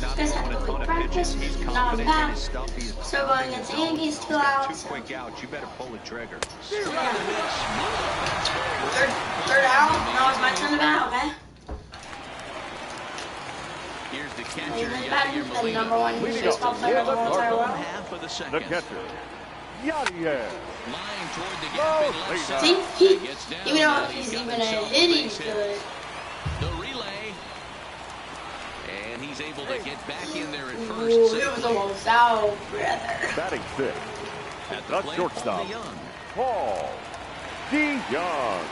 not throwing a ton of pitches. He's confident in his stuff. He is so going against the Yankees, 2 outs. 2 quick outs. You better pull the trigger. Third out. Now it's my turn to bat. Okay. Here's the catcher, the number 1 baseball player in the whole entire world. Half of the second. The catcher, Yadier. Line toward the gap in left side. See, even though he's even a hit, he's good. The relay. And he's able to get back in there at first. Ooh, it was almost out, brother. Batting 6. At the The plate, shortstop, Paul DeYoung. Paul DeYoung.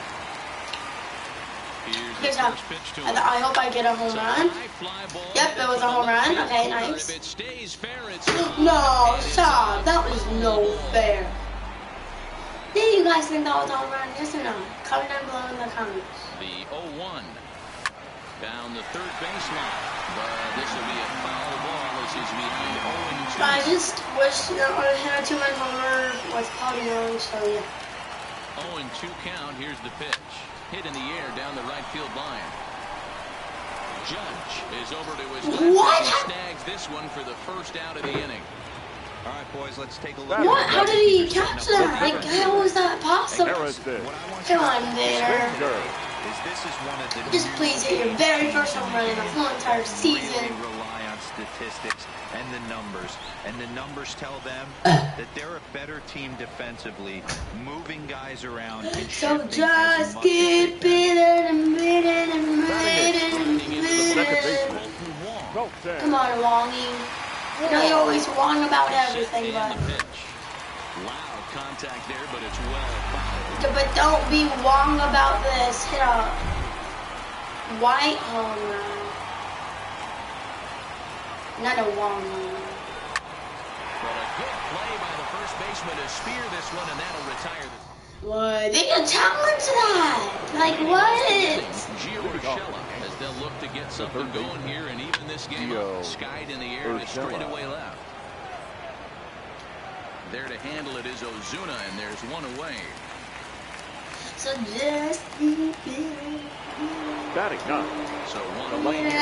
Here's the first pitch to him. I hope I get a home run. Yep, it was a home run. Okay, nice. If it stays fair, it's No, stop. That was no fair. Did you guys think that was a home run? Yes or no? Comment down below in the comments. The 0-1 down the third baseline, but this will be a foul ball as he's behind 0-2. I just wish that I had a 2-run homer with Paul DeYoung, so yeah. 0-2 count. Here's the pitch. Hit in the air down the right field line. Judge is over to his left as he snags this one for the first out of the inning. All right, boys, let's take a look. What? How did he catch that? Like, how was that possible? Come on, Vader. Just please hit your very first home run in the whole entire season. Rely on statistics and the numbers. And the numbers tell them that they're a better team defensively, moving guys around. And so just keep it and beat it and beat it and beat it. Come on, Wongy. You know you're always wrong about everything, but... Loud contact there, but it's well fouled. But don't be wrong about this. Hit a white home run. Not a long run. But a good play by the first baseman to spear this one, and that'll retire this. What? They can challenge that. Like what? Gio Urshela, as they'll look to get something going here and even this game up. Skied in the air to straightaway left. There to handle it is Ozuna, and there's one away. So just keep it. Batting 9. So one away here. The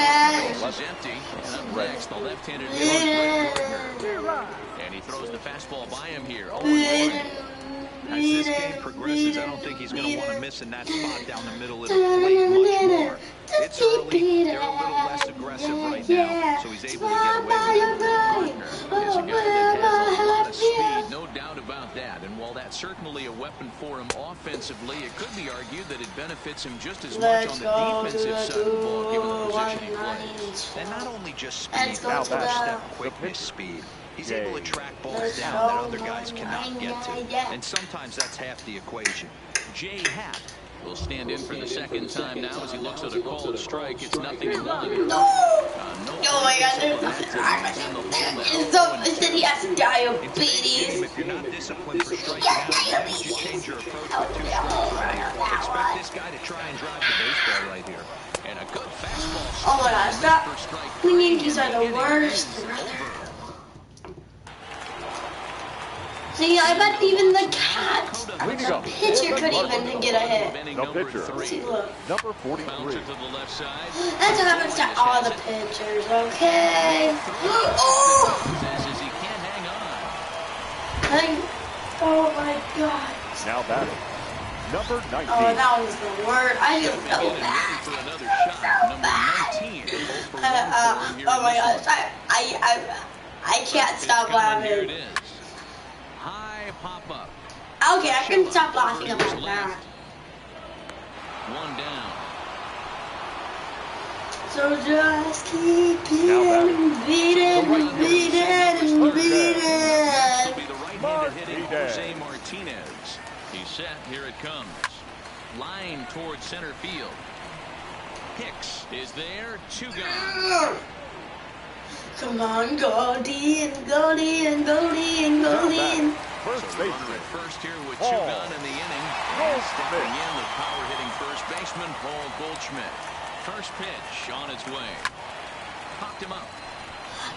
base is empty. And up next, the left-handed hitter. And he throws the fastball by him here. As this game progresses, I don't think he's going to want to miss in that spot down the middle of the plate much more. It's early. They're a little less aggressive right now, so he's able to get away with it. He's a guy that has a lot of speed, no doubt about that. And while that's certainly a weapon for him offensively, it could be argued that it benefits him just as much on the defensive side of the ball, given the position he plays. And not only just speed, but step quickness speed. He's able to track balls down that other guys cannot get to. And sometimes that's half the equation. Jay Happ will stand in for the second time now as he looks at a called strike. It's 0-1. Oh my God, it said he has diabetes. If you're not disciplined for striking out, you change your approach to 2 strikes. Expect this guy to try and drive the baseball right here. And a good fastball. Oh my God, stop. The Yankees are the worst. See, I bet even the pitcher could even get a hit. No pitcher. See, look. Number 43. That's what happens to all the pitchers, okay? Oh my God. Now batting. Number 19. Oh, that was the word. I feel so bad. Oh my gosh. I can't stop laughing. High pop up. Okay, I can stop laughing about that. One down. So just keep it and beat it and beat it and beat it. Be the right-handed hitting Jose Martinez. He's set. Here it comes. Line towards center field. Hicks is there. 2 gone. Come on, Goldie and Goldie and Goldie and Goldie and... First baseman. First here with 2 gone in the inning. Stepping in, the power-hitting first baseman, Paul Goldschmidt. First pitch on its way. Popped him up.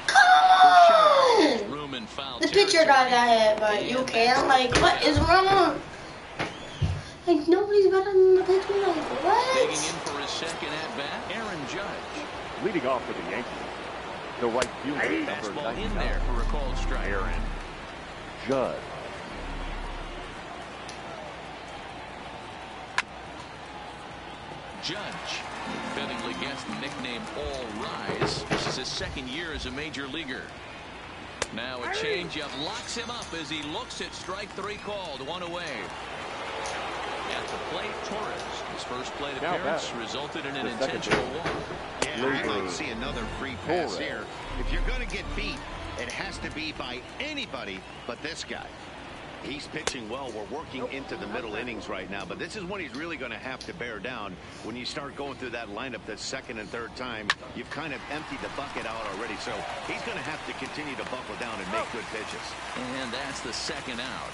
Come on! Room and foul. The pitcher got that hit, but you can't. Like, what is wrong? Like, nobody's better than the pitcher. Like, what? Digging in for his second at-bat, Aaron Judge. Leading off for the Yankees. The right fielder, number Fastball 99. in there for a called strike. Aaron Judge. Judge, fittingly gets the nickname All Rise. This is his second year as a major leaguer. Now a changeup locks him up as he looks at strike three called. One away. At the plate, Torres. His first plate appearance resulted in an intentional walk. Yeah, I might see another free pass here. If you're going to get beat, it has to be by anybody but this guy. He's pitching well. We're working into the middle innings right now, but this is when he's really going to have to bear down. When you start going through that lineup the second and third time, you've kind of emptied the bucket out already. So he's going to have to continue to buckle down and make good pitches. And that's the second out.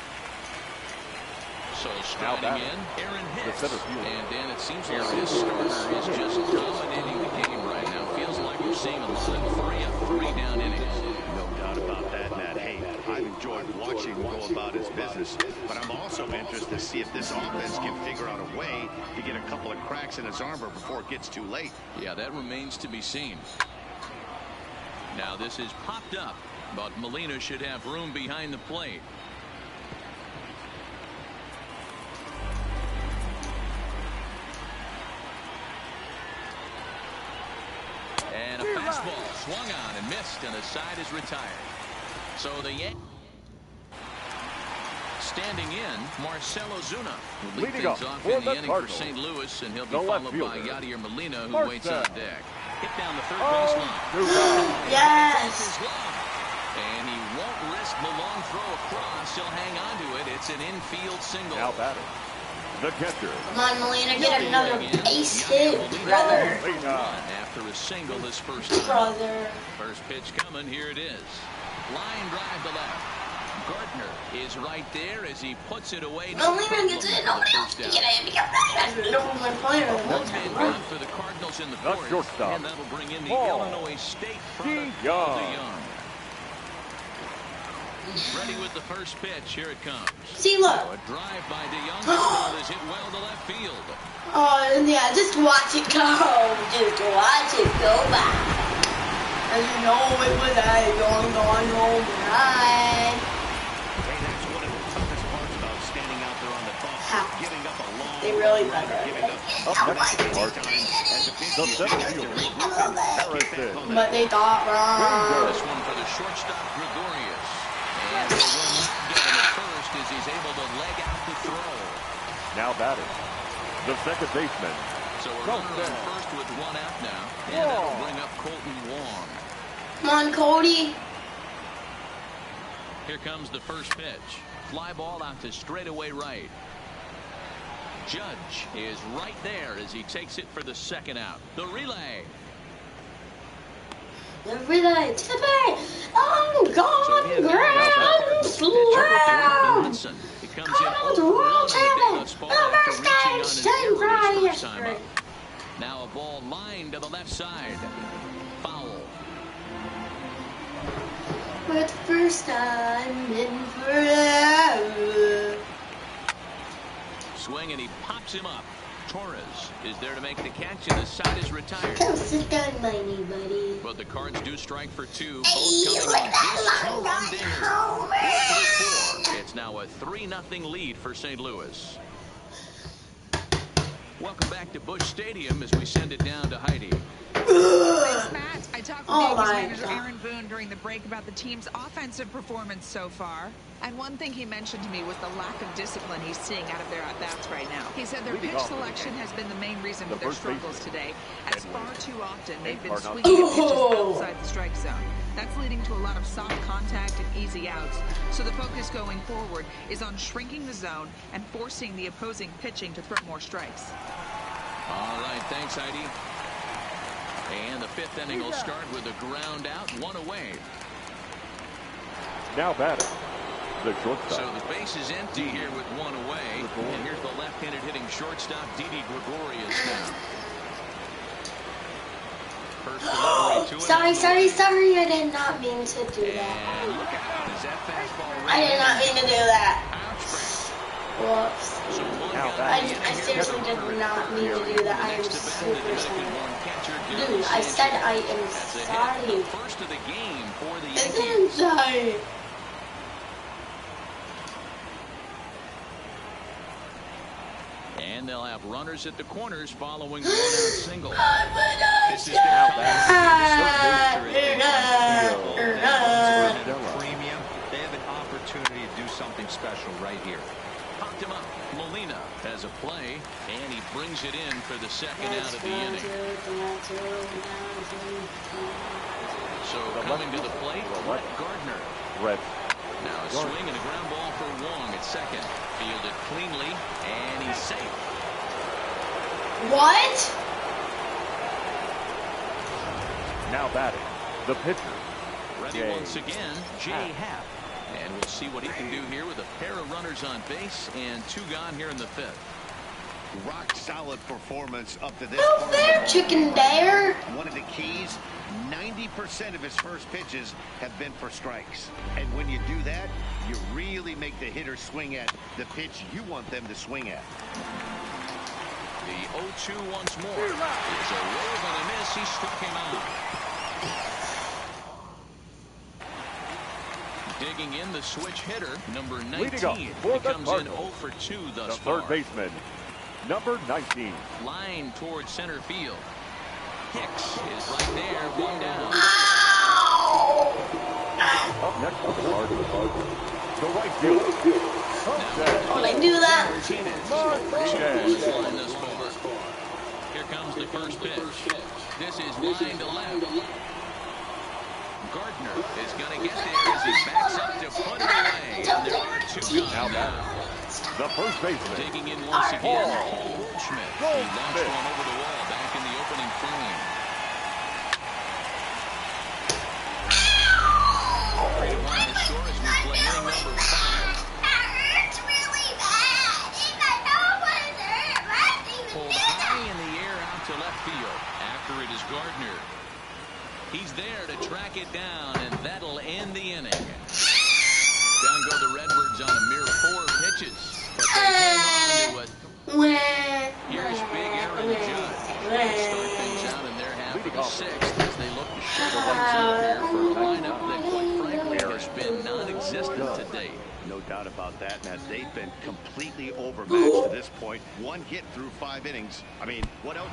So striding in, Aaron Hicks. And Dan, it seems like this starter is just dominating the game right now. Feels like we're seeing a lot of 3-of-3 down innings. No doubt about that, Matt. Hey, I've enjoyed watching him go about his business, but I'm also interested to see if this offense can figure out a way to get a couple of cracks in his armor before it gets too late. Yeah, that remains to be seen. Now this is popped up, but Molina should have room behind the plate. And a fastball swung on and missed, and the side is retired. So the Yankees standing in, Marcell Ozuna will lead things off in the inning for St. Louis, and he'll be followed by Yadier Molina, who waits on deck. Hit down the third baseline. Yes. And he won't risk the long throw across. He'll hang on to it. It's an infield single. Now batting, the catcher. Come on, Molina, get another base hit, brother. After a single this first time. Brother. First pitch coming. Here it is. Line drive to left. Gardner is right there as he puts it away. Molina gets it. Nobody else can get it because that's the number one player of all One man time. gone for the Cardinals in the fourth, and that'll bring in the Illinois State product, Paul DeYoung. Ready with the first pitch. Here it comes. See, look. A drive by DeYoung. The ball is hit well to left field. Oh, yeah, just watch it go. Just watch it go by. As you know, it was a long home run. Hey, that's one of the toughest parts about standing out there on the bump. Giving up a long They really run, better. giving up But they thought wrong. This one for the shortstop, Gregorius. And the run given at first as he's able to leg out the throw. Now batting, the second baseman. So we're running on first with one out now. And that'll bring up Colton Wong. Come on, Cody. Here comes the first pitch. Fly ball out to straightaway right. Judge is right there as he takes it for the second out. The relay. The relay to the bay. On ground slam. It comes in Cardinals over world the champion. Dallas ball after The reaching on first his time error right his first time yesterday. up. Now a ball lined to the left side. Foul. For the first time in forever. Swing and he pops him up. Torres is there to make the catch, and the side is retired. Come sit down, my knee, buddy. But the Cards do strike for two, Hey, both coming on this two-run dinger. It's now a 3-0 lead for St. Louis. Welcome back to Busch Stadium as we send it down to Heidi. Thanks, Matt. I talked with Oh Yankees my manager God. Aaron Boone during the break about the team's offensive performance so far. And one thing he mentioned to me was the lack of discipline he's seeing out of their at-bats right now. He said their pitch selection has been the main reason for their struggles today, as far too often they've been swinging at pitches outside the strike zone. That's leading to a lot of soft contact and easy outs. So the focus going forward is on shrinking the zone and forcing the opposing pitching to throw more strikes. All right, thanks, Heidi. And the fifth inning will start with a ground out, one away. Now batting, the shortstop. So the base is empty here with one away. And here's the left-handed hitting shortstop, Didi Gregorius now. First delivery to him. Sorry. I did not mean to do that. And look out. Is that fastball I did not mean to do that. Ouch. Whoops. So one I seriously did not mean to do that. I am super sorry. Dude, I said I am sorry. First of the game for the I said I'm sorry. And they'll have runners at the corners following the one-out single. This is their premium. They have an opportunity to do something special right here. Popped him up. Molina has a play, and he brings it in for the second out of the inning. So coming to the plate, Brett Gardner. Now a swing and a ground ball for Wong at second. Fielded cleanly, and he's safe. What? Now batting, the pitcher. Ready once again, Jay Happ. And we'll see what he can do here with a pair of runners on base and 2 gone here in the 5th. Rock solid performance up to this Oh, there, Chicken Dare. One of the keys, 90% of his first pitches have been for strikes. And when you do that, you really make the hitter swing at the pitch you want them to swing at. The 0-2 once more. It's a wave and a miss. He struck him out. Digging in the switch hitter, number 19. He comes in 0 for 2 thus far. The third baseman, number 19. Line towards center field. Hicks is right there, 1 down. Up next, the right field. Oh, I do that. Here comes the first pitch. This is line to left. Gardner is going to get there as he backs up to put it away. And there are 2 gone now. The first baseman. Taking in once again, Paul Goldschmidt. He launched one over the wall back in the opening frame. 3-1 the score as we play inning number 5. Pulled high in the air out to left field. After it is Gardner. He's there to track it down, and that'll end the inning. Down go the Redbirds on a mere 4 pitches. But they hang on to it. Here's Big Aaron Judge. They start things out in their half of the 6th as they look to shake things up here for a lineup that, quite frankly, has been non-existent to date. No doubt about that, Matt. They've been completely overmatched to this point. 1 hit through 5 innings. I mean, what else?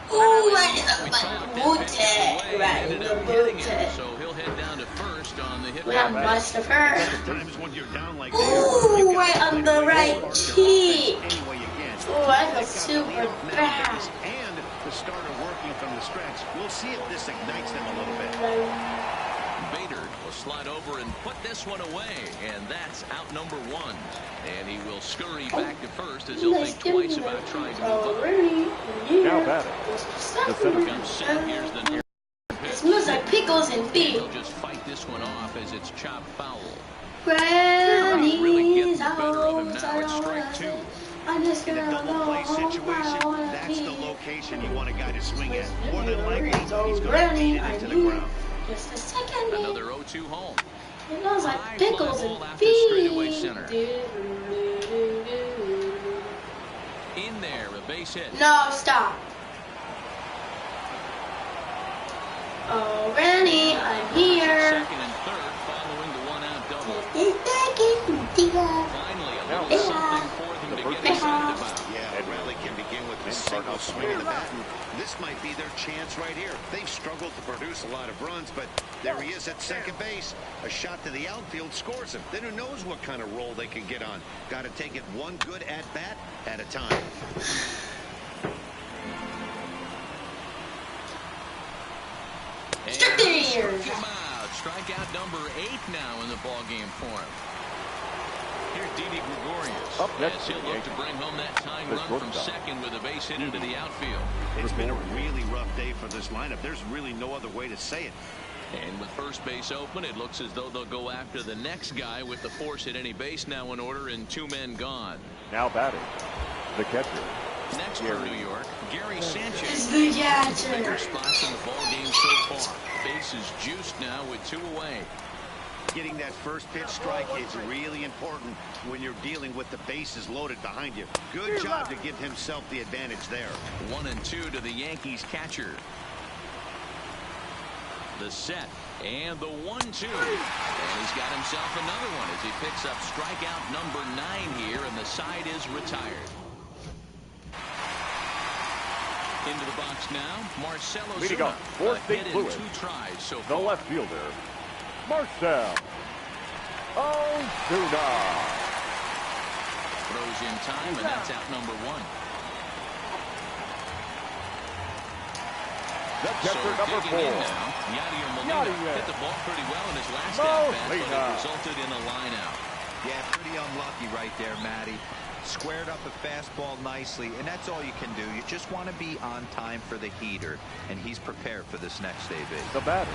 So he'll head down to first on the hit. Must have heard. Sometimes when you're down like Ooh, right on the right cheek. any way you can. Oh, I feel super bad. And the starter working from the stretch. We'll see if this ignites them a little bit. Bader will slide over and put this one away, and that's out number 1. And he will scurry back to first as he'll think twice about trying to move up. Now batting, the center Comes set. Here's the near It smells like pickles and beef. He'll just fight this one off as it's chopped foul. Really getting the better of him now. It's strike 2. I just In a got double play situation, that's the location you want a guy to swing at. More than likely, he's going to beat it into the ground. Just a second. Another 0-2 home. It smells like High pickles fly ball and after straightaway beef. center. In there, a base hit. No, stop. Already, I'm here. Second and third following the 1-out double. Finally, a little something for them to get excited about. Yeah, a rally can begin with the single swing of the bat. This might be their chance right here. They've struggled to produce a lot of runs, but there he is at second base. A shot to the outfield scores him. Then who knows what kind of role they can get on. Got to take it one good at-bat at a time. Strike there. Strikeout number 8 now in the ball game for him. Here's Didi Gregorius. Up next, as he'll look to bring home that tying run from second with a base hit into the outfield. It's been a really rough day for this lineup. There's really no other way to say it. And with first base open, it looks as though they'll go after the next guy with the force at any base now in order and 2 men gone. Now batting, the catcher. Next for New York, Gary Sanchez. It's the catcher. Bigger spots in the ball game so far. Base is juiced now with 2 away. getting that first pitch strike is really important when you're dealing with the bases loaded behind you. Good job to give himself the advantage there. 1-2 to the Yankees catcher. The set and the 1-2. And he's got himself another one as he picks up strikeout number 9 here, and the side is retired. Into the box now, Marcell Ozuna. Fourth St. Louis. 2 tries so The far. left fielder, Marcell Ozuna. Throws in time, and that's out number 1. The catcher, number 4. Yadier Molina hit the ball pretty well in his last at-bat, but it resulted in a line out. Yeah, pretty unlucky right there, Matty. Squared up a fastball nicely, and that's all you can do. You just want to be on time for the heater, and he's prepared for this next AB. The batter,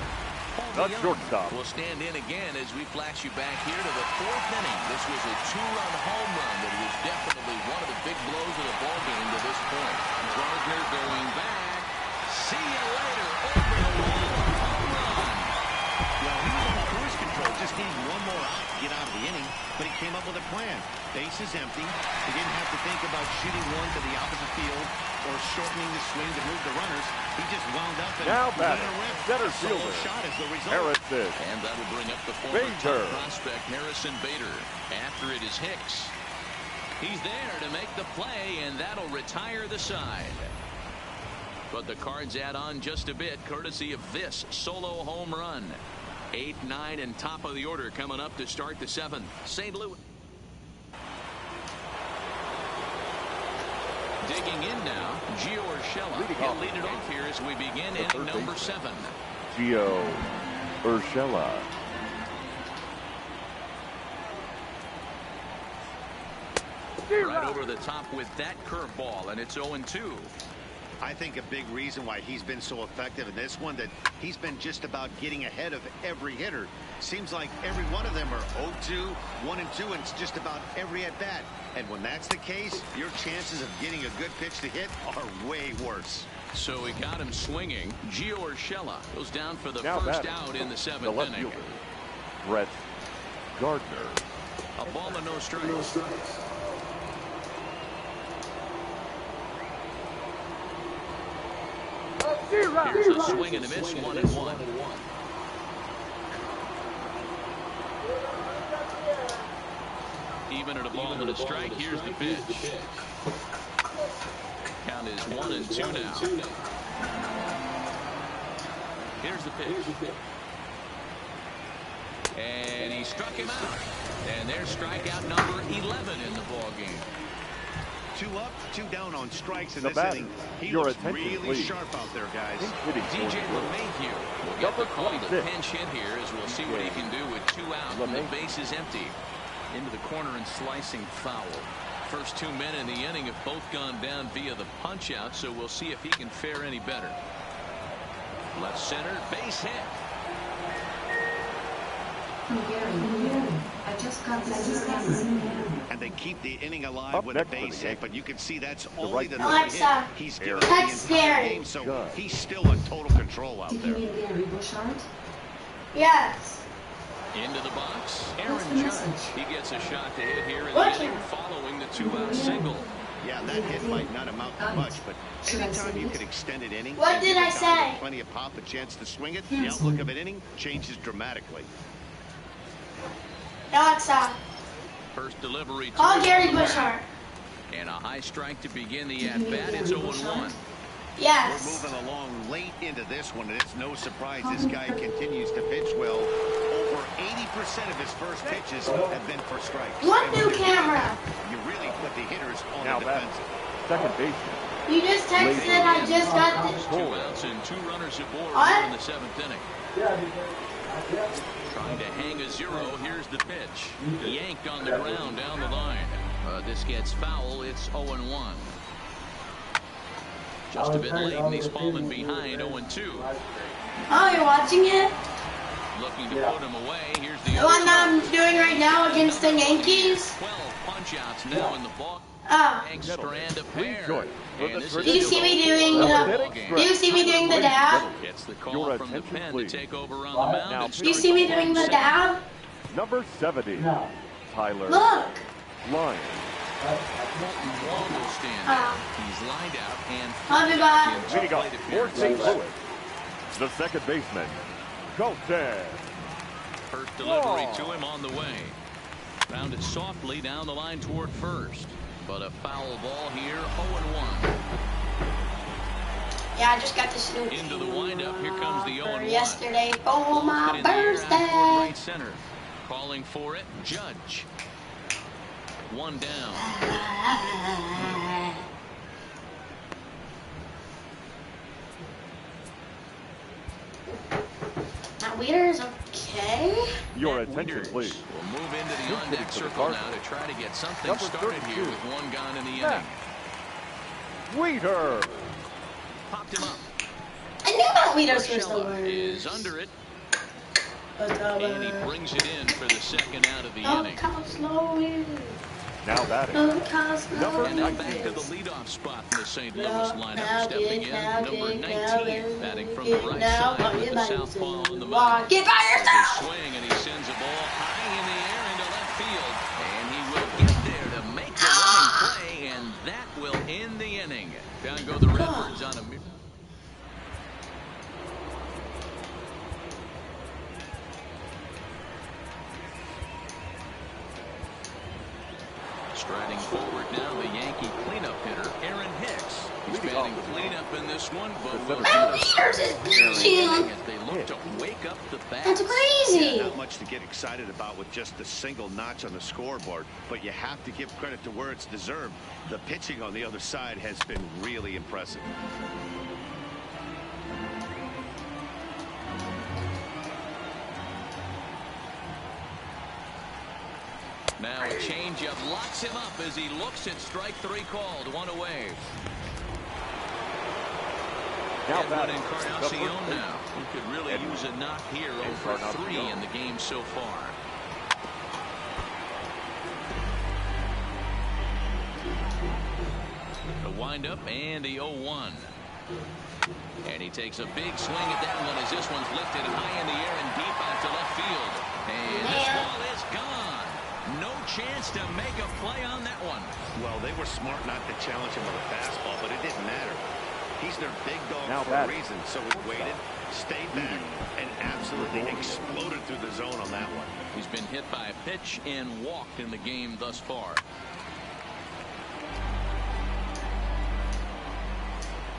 the shortstop. Will stand in again as we flash you back here to the 4th inning. This was a 2-run home run that was definitely one of the big blows of the ball game to this point. Gardner going back. See you later. Over the wall. Home run. Well, he was on cruise control, just needing one more out to get out of the inning, but he came up with a plan. Base is empty. He didn't have to think about shooting one to the opposite field or shortening the swing to move the runners. He just wound up and Now batting, center solo fielder, shot as the result. Harrison. And that'll bring up the former top prospect Harrison Bader. After it is Hicks. He's there to make the play, and that'll retire the side. But the Cards add on just a bit, courtesy of this solo home run. 8, 9, and top of the order coming up to start the 7th. St. Louis. Digging in now, Gio Urshela. He'll lead it off here as we begin inning number 7. Gio Urshela. Right over the top with that curveball, and it's 0-2. I think a big reason why he's been so effective in this one, that he's been just about getting ahead of every hitter. Seems like every one of them are 0-2, 1-2, and it's just about every at-bat. And when that's the case, your chances of getting a good pitch to hit are way worse. So we got him swinging. Gio Urshela goes down for the Now first batting, out in the 7th the left inning. fielder, Brett Gardner. A ball and no strikes. Here's a swing and a miss, 1-1. Even at a ball and a strike, here's the pitch. Count is 1-2 now. Here's the pitch. And he struck him out. And there's strikeout number 11 in the ball game. 2 up, 2 down on strikes in The this batter, inning. He your looks attention, really please. sharp out there, guys. DJ LeMahieu will get the call to pinch hit here as we'll see what he can do with 2 out when the base is empty. Into the corner and slicing foul. First 2 men in the inning have both gone down via the punch out, so we'll see if he can fare any better. Left center, base hit. I just got this. And they keep the inning alive Up with a next for base the hit, but you can see that's only right the fielder. third hit Alexa, he's given that's the entire scary. game, so Good. he's still in total control out Did there. you mean Gary Bushart? Yes. Into the box, What's Aaron the Judge. message? He gets a shot to hit here in What? the inning following the 2-out single. Yeah, that hit might not amount to much, but Should I anytime say you it? can extend an inning, What and did give I a guy with say? plenty of pop a chance to swing it, Yes. the outlook of an inning changes dramatically. Alexa, First delivery to call his Gary man. Bushart. And a high strike to begin the at-bat. It's 0-1. We're Yes. moving along late into this one, and it's no surprise this guy continues to pitch well. Over 80% of his first pitches have been for strikes. What And new when you do camera? that, you really put the hitters on Now the batting, defensive. second baseman, You just texted I just got this. 2 outs and 2 runners aboard What? here in the 7th inning. Trying to hang a 0. Here's the pitch. Yanked on the ground down the line. This gets foul. It's 0-1. Just a bit late, and he's fallen behind 0-2. Oh, you're watching it? Looking to put him away. Here's the The one that I'm doing right now against the Yankees? 12 punch-outs now in the ball. Oh. Yanks strand a pair. Joyce for And the this third is Do you see me doing the do you see me doing the dab? Gets the call Your from the attention, pen please. to take over on the mound. Now, and Do you see me doing the dab? Number 70. No. Tyler Look. Lyons. Wall will stand out. He's lined out and Everybody. Leading up for St. Louis, the second baseman, Colton. First delivery to him on the way. Found it softly down the line toward first. But a foul ball here, 0-1. Yeah, I just got this new Into the windup. Here comes the 0-1. yesterday for my In the air out toward birthday. right center. Calling for it, Judge. One down. Matt Wieters, okay. Your Matt attention, Wieters please. will move into the New on-deck hitting for the circle now Cardinals. to try to get something Number started 32. here with one gone in the Matt inning. Wieters. Popped him up. I knew Matt Wieters was the Urshela worst. is under it, and he brings it in for the second out of the Don't inning. come slowly. Now batting, Don't come slowly. And now back to the leadoff spot in the St. Louis lineup. Stepping in, number 19, batting from the right side with the southpaw on the mound. Get by There's yourself! a swing, and he sends a ball high in the air into left field. And he will get there to make the running play, and that will end the inning. Down go the Redbirds on a... Striding forward now, the Yankee cleanup hitter, Aaron Hicks. He's batting cleanup in this one, but will Matt Wieters is pitching. as they look to wake up the bats. That's crazy. Not much to get excited about with just a single notch on the scoreboard, but you have to give credit to where it's deserved. The pitching on the other side has been really impressive. Now a changeup locks him up as he looks at strike three called. One away. now Edwin batting, Encarnacion now. He could really Edwin use a knock here over 3 in the game so far. The windup and the 0-1. And he takes a big swing at that one as this one's lifted high in the air and deep out to left field. And this ball is gone. No chance to make a play on that one. Well, they were smart not to challenge him with a fastball, but it didn't matter. He's their big dog Now for a batting. reason, so he waited, stayed back, and absolutely exploded through the zone on that one. He's been hit by a pitch and walked in the game thus far.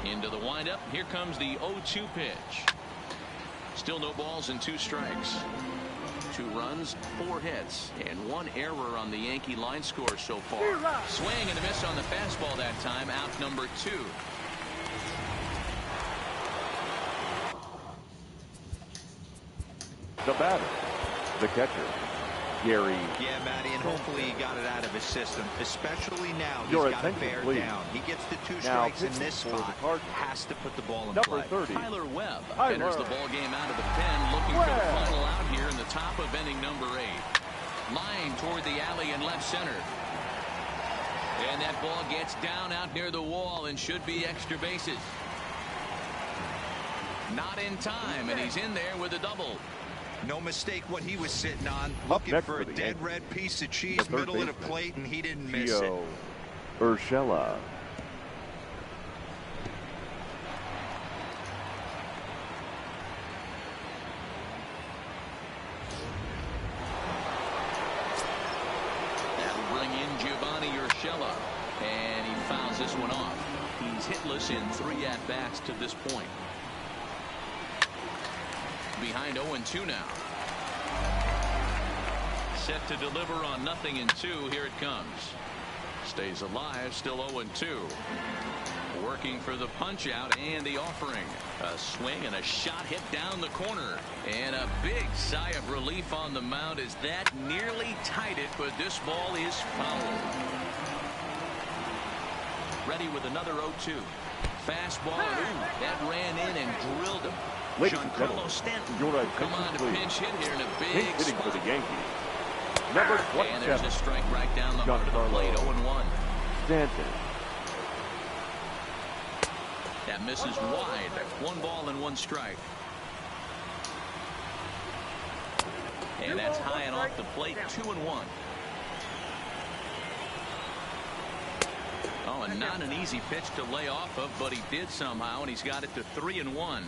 Into the windup. Here comes the 0-2 pitch. Still no balls and 2 strikes. 2 runs, 4 hits, and 1 error on the Yankee line score so far. Swing and a miss on the fastball that time. Out number 2. the batter, the catcher, Gary. Yeah, Matty, and hopefully he got it out of his system, especially now. He's Your got to attention, bear please. down. He gets the 2 Now strikes in pitching this for the spot. Cardinals. Has to put the ball in Number play. 30. Tyler Webb Tyler. enters the ball game out of the pen, looking for the Webb. final out here in the top of inning number 8. Line toward the alley in left center. And that ball gets down out near the wall and should be extra bases. Not in time, and he's in there with a double. No mistake what he was sitting on. Up Looking next for a for the dead Yankees, red piece of the cheese, third middle of the baseman, plate, and he didn't miss it. Gio Urshela. That'll bring in Giovanni Urshela, and he fouls this one off. He's hitless in 3 at-bats to this point. Behind 0-2 now. Set to deliver on 0-2. Here it comes. Stays alive, still 0-2. Working for the punch out and the offering. A swing and a shot hit down the corner. And a big sigh of relief on the mound as that nearly tied it, but this ball is foul. Ready with another 0-2. Fastball, and ooh, that ran in and drilled him. Ladies and Giancarlo gentlemen, Stanton your come attention, on to please. pinch hit here in a Pinch big hitting for spot. the Yankees. Number And there's a 27, strike right down the heart of the Giancarlo plate, 0-1. Stanton. That misses wide. 1 ball and 1 strike. And that's high and off the plate, 2-1. Oh, and not an easy pitch to lay off of, but he did somehow, and he's got it to 3-1.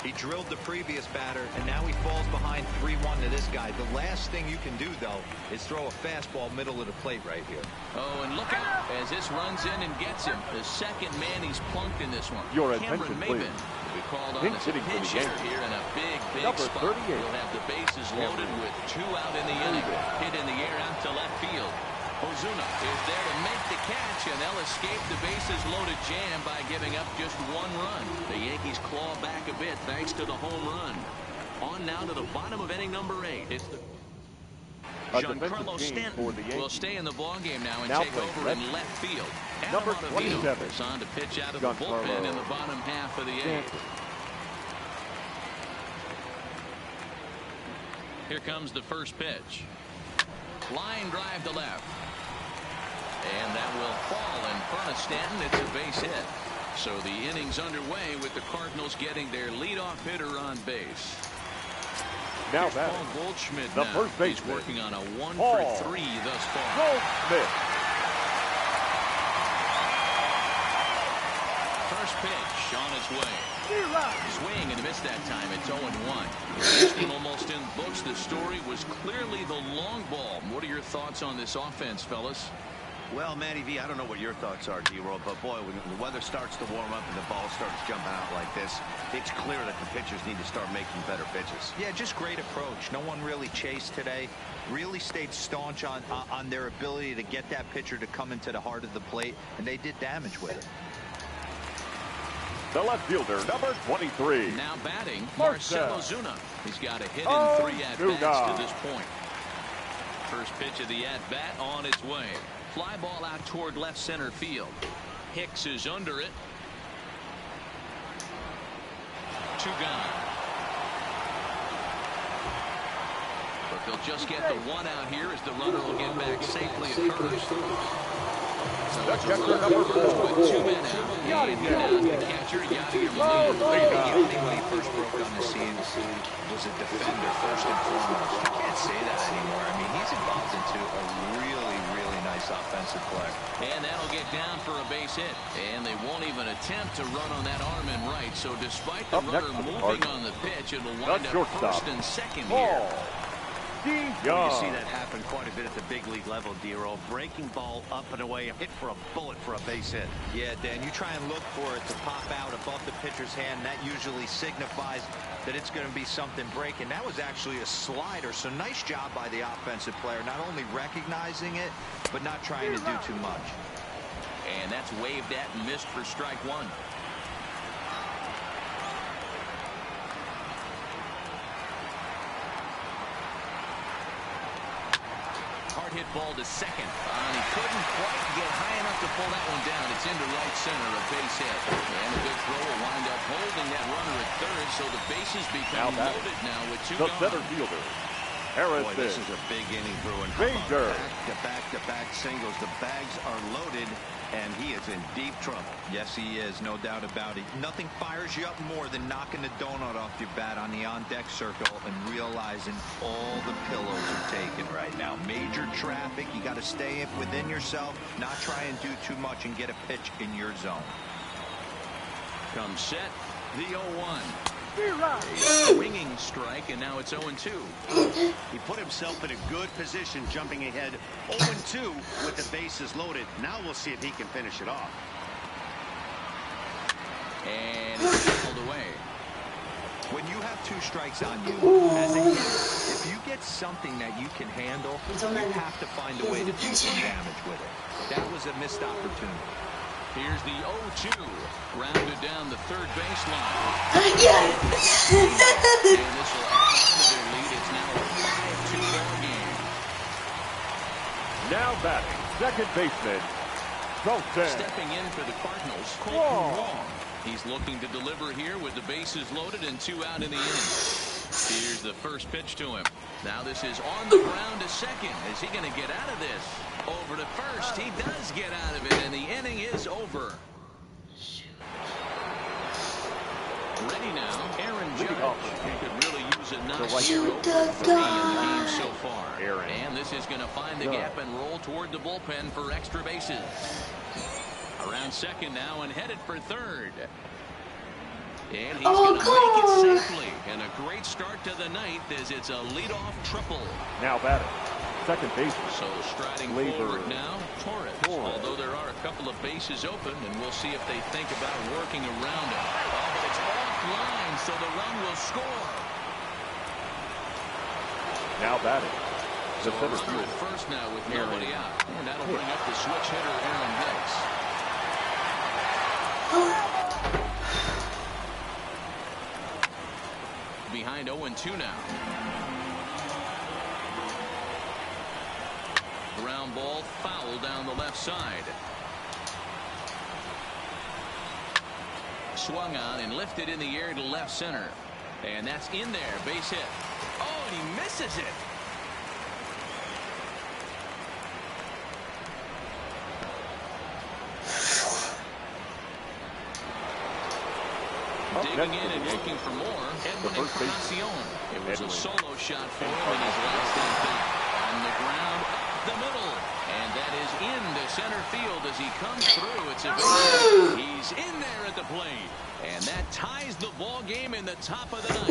He drilled the previous batter, and now he falls behind 3-1 to this guy. The last thing you can do, though, is throw a fastball middle of the plate right here. Oh, and look out as this runs in and gets him. The second man he's plunked in this one. Your Cameron attention, Maben. please. We called on Pinch as a hitting for pinch the hitter Yankees. here in a big Number spot. 38. He'll have the bases loaded with 2 out in the inning. Hit in the air out to left field. Ozuna is there to make the catch, and they'll escape the bases loaded jam by giving up just 1 run. The Yankees claw back a bit thanks to the home run. On now to the bottom of inning number 8. It's the Giancarlo Stanton will stay in the ballgame now and take over in left field. Number Adam 27 Ottavino is on to pitch out of the bullpen in the bottom half of the 8th. Here comes the first pitch. Line drive to left. And that will fall in front of Stanton. It's a base hit. So the inning's underway with the Cardinals getting their leadoff hitter on base. Now Paul Goldschmidt the now. first baseman. He's working on a 1 Paul for 3 thus far. Goldschmidt. First pitch on its way. Swing and missed that time. It's 0-1. This one almost in books. The story was clearly the long ball. What are your thoughts on this offense, fellas? Well, Matty V, I don't know what your thoughts are, D-Roll, but boy, when the weather starts to warm up and the ball starts jumping out like this, it's clear that the pitchers need to start making better pitches. Yeah, just great approach. No one really chased today. Really stayed staunch on their ability to get that pitcher to come into the heart of the plate, and they did damage with it. The left fielder, number 23. Now batting, Marcell Ozuna. He's got a hit in 3 at-bats to this point. First pitch of the at-bat on its way. Fly ball out toward left center field. Hicks is under it. 2 gone. But they'll just get the 1 out here as the runner will get back safely at first. So it's a runner with 2 men out. And now the catcher, Yadier Molina. Yadier, when he first broke on the scene, was a defender first and foremost. You can't say that anymore. I mean, he's evolved into a really nice offensive play. And that'll get down for a base hit. And they won't even attempt to run on that arm and right. So despite the runner moving on the pitch, it'll wind up first and second here. You see that happen quite a bit at the big league level, D-Roll. Breaking ball up and away, hit for a bullet for a base hit. Yeah, Dan, you try and look for it to pop out above the pitcher's hand. That usually signifies that it's going to be something breaking. That was actually a slider, so nice job by the offensive player, not only recognizing it, but not trying to do too much. And that's waved at and missed for strike 1. Hard hit ball to second. He couldn't quite get high enough to pull that one down. It's into right center, a base hit. And a good throw will wind up holding that runner at third, so the bases become loaded now with 2 gone. The center fielder, Harrison. Boy, this is a big inning through and Major. Back-to-back singles. The bags are loaded, and he is in deep trouble. Yes, he is, no doubt about it. Nothing fires you up more than knocking the donut off your bat on the on-deck circle and realizing all the pillows are taken right now. Major traffic. You got to stay within yourself, not try and do too much and get a pitch in your zone. Comes set, the 0-1. A swinging strike, and now it's 0-2. He put himself in a good position, jumping ahead 0-2 with the bases loaded. Now we'll see if he can finish it off. And it's pulled away. When you have 2 strikes on you, as a hitter, if you get something that you can handle, you have to find a way to do some damage with it. That was a missed opportunity. Here's the 0-2, rounded down the third baseline. Yes! And this will add on to their lead. It's now a 5-2 ball game. Now batting, second baseman, Colton. Stepping in for the Cardinals, Colton Wong. He's looking to deliver here with the bases loaded and 2 out in the inning. Here's the first pitch to him. Now this is on the ground to second. Is he going to get out of this? Over to first. He does get out of it, and the inning is over. Ready now, Aaron Judge. He could really use a notch Shoot in the the game so far. Aaron. And this is going to find the gap and roll toward the bullpen for extra bases. Around second now and headed for third. And he's going to make it safely. And a great start to the ninth as it's a leadoff triple. Now batting, second baseman. So striding forward now, Torres. Although there are a couple of bases open, and we'll see if they think about working around it. Oh, but it's offline, so the run will score. Now batting, the center So field. at first now with nobody out. And that'll bring up the switch hitter, Aaron Hicks. Behind 0-2 now. Ground ball foul down the left side. Swung on and lifted in the air to left center. And that's in there. Base hit. Oh, and he misses it. Digging in and looking for more. Edwin Encarnacion. It was a solo shot for him in his last at-bat. On the ground, up the middle. And that is into center field as he comes through. It's a big. He's in there at the plate. And that ties the ball game in the top of the ninth.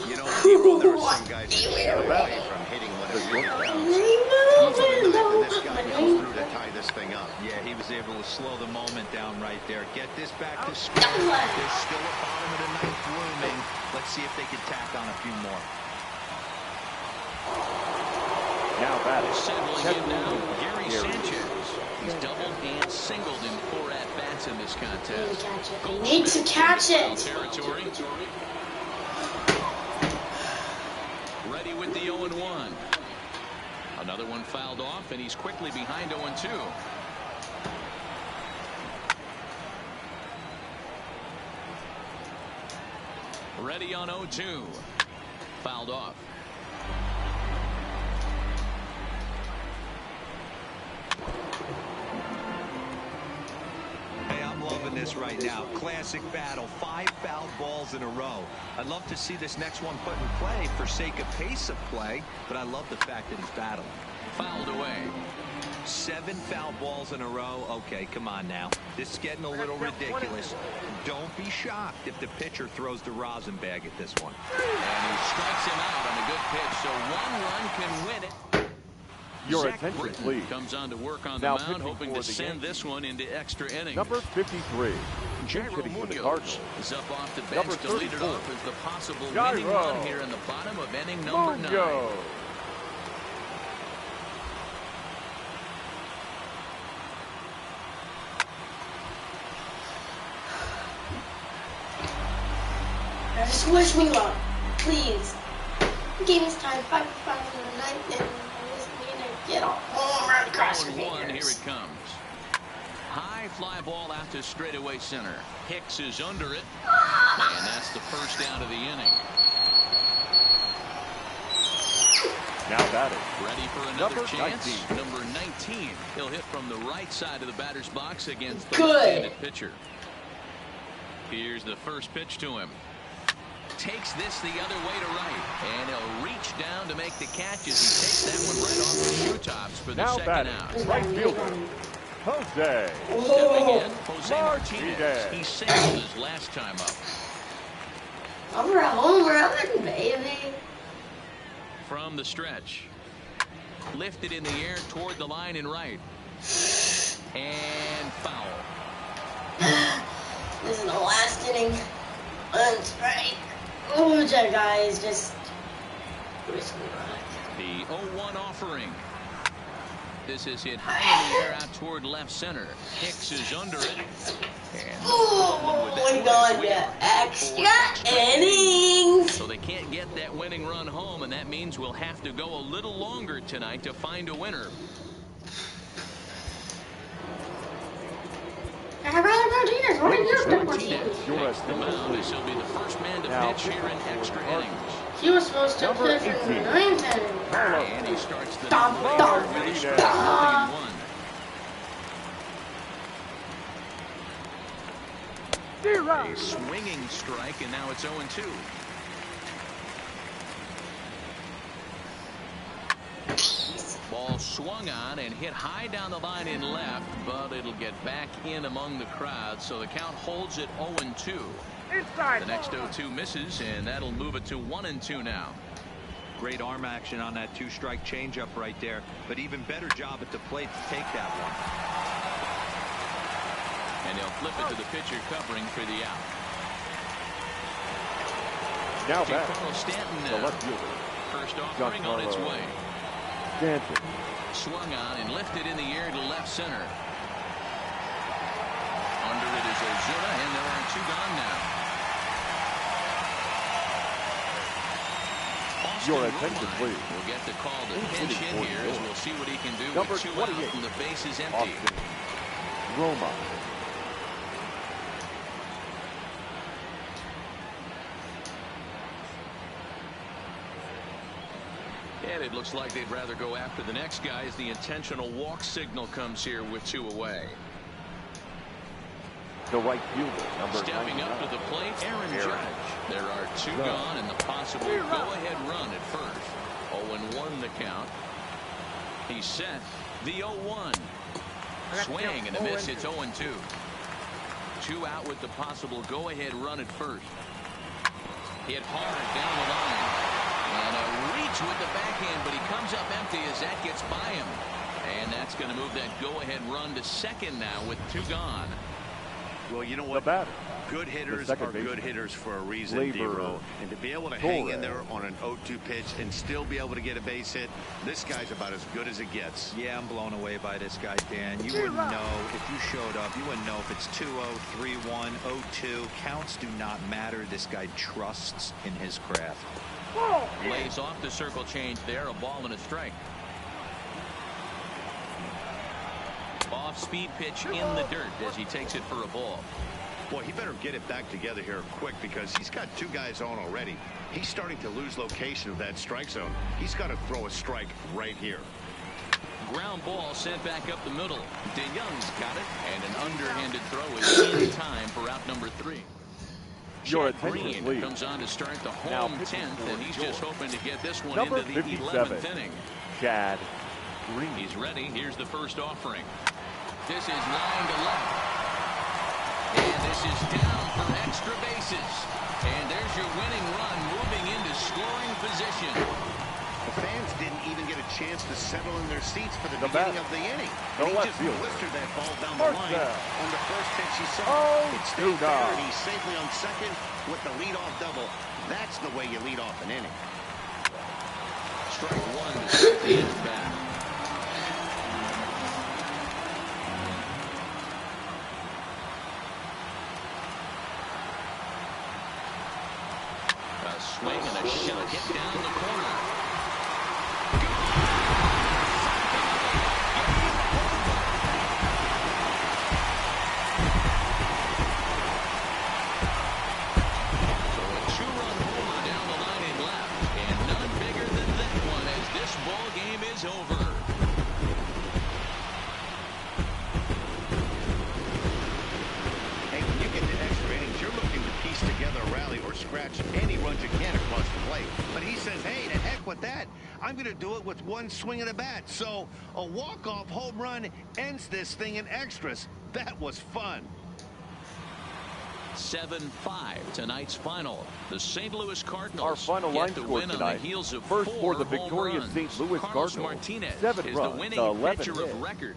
You know, people, there are some guys that stay away from hitting when it's really down. This guy comes through to tie this thing up. Yeah, he was able to slow the moment down right there. Get this back to score. There's still a bottom of the ninth looming. Let's see if they can tack on a few more. Now batting, Settling in now, Gary Sanchez. He's doubled and singled in 4 at-bats in this contest. They need to catch it. Territory. Ready with the 0-1. Another one fouled off, and he's quickly behind 0-2. Ready on 0-2. Fouled off. Loving this right now. Classic battle. 5 foul balls in a row. I'd love to see this next one put in play for sake of pace of play, but I love the fact that he's battling. Fouled away. 7 foul balls in a row. Okay, come on now. This is getting a little ridiculous. Don't be shocked if the pitcher throws the rosin bag at this one. And he strikes him out on a good pitch, so 1 run can win it. Your Zach attention, Britton please. comes on to work on the Now mound, hoping to send this one into extra innings. Number 53, Jairo hitting for the Munoz Cardinals. is up off the Number bench to lead it 34, off as the possible Jairo winning run here in the bottom of inning number 9. Just wish me luck, please. Game is tied 5-5 in the ninth, and I just need to get a home run across your 1-1, here fingers. it comes. High fly ball out to straightaway center. Hicks is under it, and that's the first out of the inning. Now batting, Ready for another number chance. 19. Number 19. He'll hit from the right side of the batter's box against the Good. left-handed pitcher. Here's the first pitch to him. Takes this the other way to right, and he'll reach down to make the catch as he takes that one right off the shoe tops for the now second batting, out. right fielder, Jose. Stepping in, Jose Martinez. Martinez. He singled his last time up. I'm for a home run, baby. From the stretch. Lifted in the air toward the line and right. And foul. This is the last inning. That's right. Oh, that guy is just risking luck. The 0-1 offering. This is hit high in the air out toward left center. Hicks is under it. And Oh, we're going to extra innings. so they can't get that winning run home, and that means we'll have to go a little longer tonight to find a winner. Martinez, what are you doing, Martinez? Takes the mound as he'll be the first man to Now, pitch here in extra innings. He was supposed to Number pitch in 18. the ninth inning. And he starts the Stop, ninth stop, with a strike, stop. 0-1. A swinging strike, and now it's 0-2. Ball swung on and hit high down the line in left, but it'll get back in among the crowd, so the count holds at 0-2. The next 0-2 misses, and that'll move it to 1-2 now. Great arm action on that two-strike changeup right there, but even better job at the plate to take that one. And he'll flip it to the pitcher covering for the out. Now back. Carlos Stanton The now. left fielder. First offering on its way. Stanton. Swung on and lifted in the air to left center. Under it is Ozuna, and there are 2 gone now. Austin Your attention, Romine please. will get the call to pinch hit here, as we'll see what he can do Number with 2 out 28. and the base is empty. Austin Romine. And it looks like they'd rather go after the next guy as the intentional walk signal comes here with 2 away. The right fielder, number Stepping 99. up to the plate, Aaron Judge. There are 2 gone and the possible go-ahead run at first. 0-1 the count. He's set. The 0-1. Swing and a miss. It's 0-2. 2 out with the possible go-ahead run at first. Hit hard down the line. And a reach with the backhand, but he comes up empty as that gets by him. And that's going to move that go-ahead run to second now with 2 gone. Well, you know what? Good hitters are good hitters for a reason, D-Row. And to be able to hang in there on an 0-2 pitch and still be able to get a base hit, this guy's about as good as it gets. Yeah, I'm blown away by this guy, Dan. You wouldn't know if you showed up. You wouldn't know if it's 2-0, 3-1, 0-2. Counts do not matter. This guy trusts in his craft. Lays off the circle change there. A ball and a strike. Off-speed pitch in the dirt as he takes it for a ball. Well, he better get it back together here quick because he's got 2 guys on already. He's starting to lose location of that strike zone. He's got to throw a strike right here. Ground ball sent back up the middle. DeYoung's got it, and an underhanded throw is in time for out number 3. Your Chad attention, Green please. comes on to start the Now home 10th, and he's just hoping to get this one Number into the 57. 11th inning. Chad Green. He's ready. Here's the first offering. This is line to left. And this is down for extra bases. And there's your winning run moving into scoring position. The fans didn't even get a chance to settle in their seats for the beginning of the inning. The He left just fielder. blistered that ball down the line on the first pitch he saw. It stayed there, and he's safely on second with the leadoff double. That's the way you lead off an inning. Strike 1 to set the inning back. A swing and a shot hit down the corner. So a 2-run homer down the line in left, and none bigger than that one as this ball game is over. Hey, when you get to extra innings, you're looking to piece together a rally or scratch any runs you can across the plate. But he says, hey, to heck with that. I'm going to do it with 1 swing of the bat. So a walk-off home run ends this thing in extras. That was fun. 7-5 tonight's final. The St. Louis Cardinals Our final get line the score win tonight. on the heels of First 4 for the home victorious runs. St. Louis Carlos Cardinals. Martinez 7 is runs the winning to 11 pitcher hits. of record.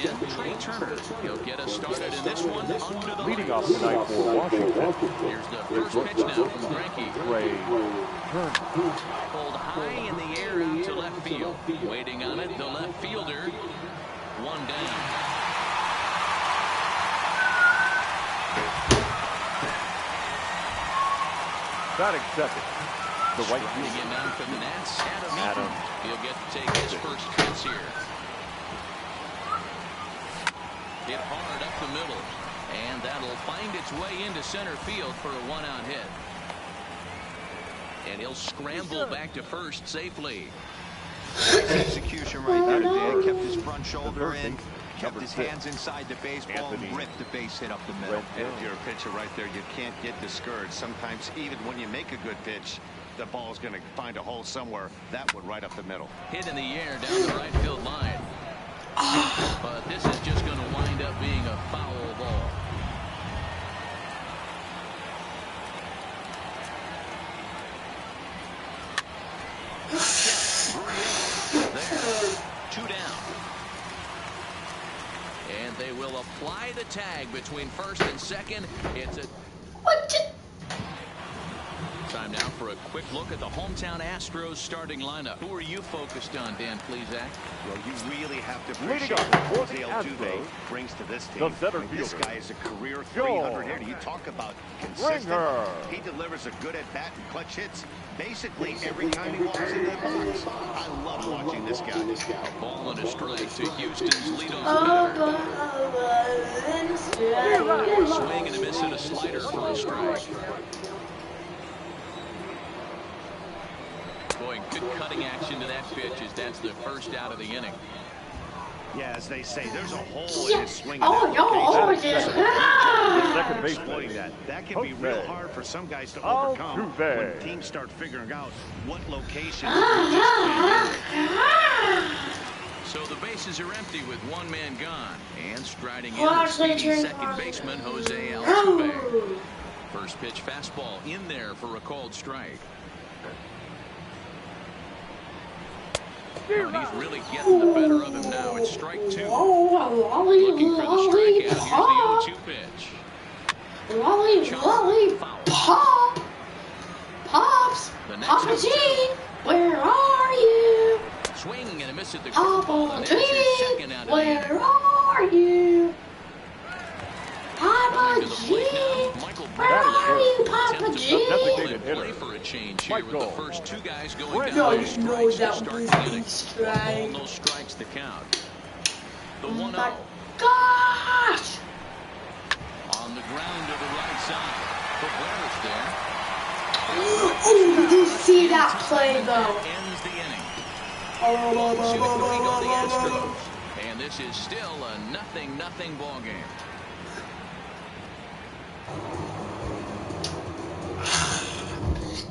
in, Trey Turner. He'll get us started in this one under the Leading lights. off tonight for Washington. Here's the first pitch now from Greinke. Trey Turner. Pulled high in the air out to left field. Waiting on it, the left fielder. One down. Batting second, the right Striking fielder. in now for the Nats, Adam Eaton. Adam. He'll get to take his first pitch here. Hit hard up the middle, and that'll find its way into center field for a one-out hit. And he'll scramble back to first safely. Execution right there, Dan. Kept his front shoulder in, kept his hands inside the baseball, and ripped the base hit up the middle. And if you're a pitcher right there, you can't get discouraged. Sometimes even when you make a good pitch, the ball's going to find a hole somewhere. That one right up the middle. Hit in the air down the right field line. But this is just going to wind up being a foul ball. There, 2 down. And they will apply the tag between first and second. It's a time now for a quick look at the hometown Astros starting lineup. Who are you focused on, Dan Plesac? Well, you really have to Leading appreciate off what for Jose the Altuve Astros, brings to this the team. center This fielder, guy is a career Joel 300 hitter. You talk about consistent. Springer. He delivers a good at bat and clutch hits basically every time he walks into the box. I love watching this guy. A ball and a strike to Houston's leadoff batter. Swing and a miss and a slider for a strike. Boy, good cutting action to that pitch as that's the first out of the inning. Yeah, as they say, there's a hole in his swing. Second base Exploiting that. That can be real hard for some guys to Altuve. overcome when teams start figuring out what location. So the bases are empty with one man gone. And striding in Well, the actually, speedy turn second on. baseman Jose Altuve. First pitch fastball in there for a called strike. And he's really getting the better of him now. It's strike 2. Looking for the strikeout. Here's the 0-2 pitch. Lolly, pop. Pops. The next Papa is G, two. where are you? Swinging and a miss at the curveball. Papa And G, there's his second out of the where inning. are you? Papa Coming to the G, plate now, Michael where are you, Bradley. Papa Attempt to G? put the ball in Designated play hitter. for a change here with the Michael first 2 guys going Bradley. down. No, Strikes you know to that start was the a inning. strike. All no strikes to count. The Oh 1-0 my gosh! on the ground to the right side. Cabrera's there. Oh, did you see that play though? Ends the inning. Oh, 2-3 go the Astros. And this is still a 0-0 ball game.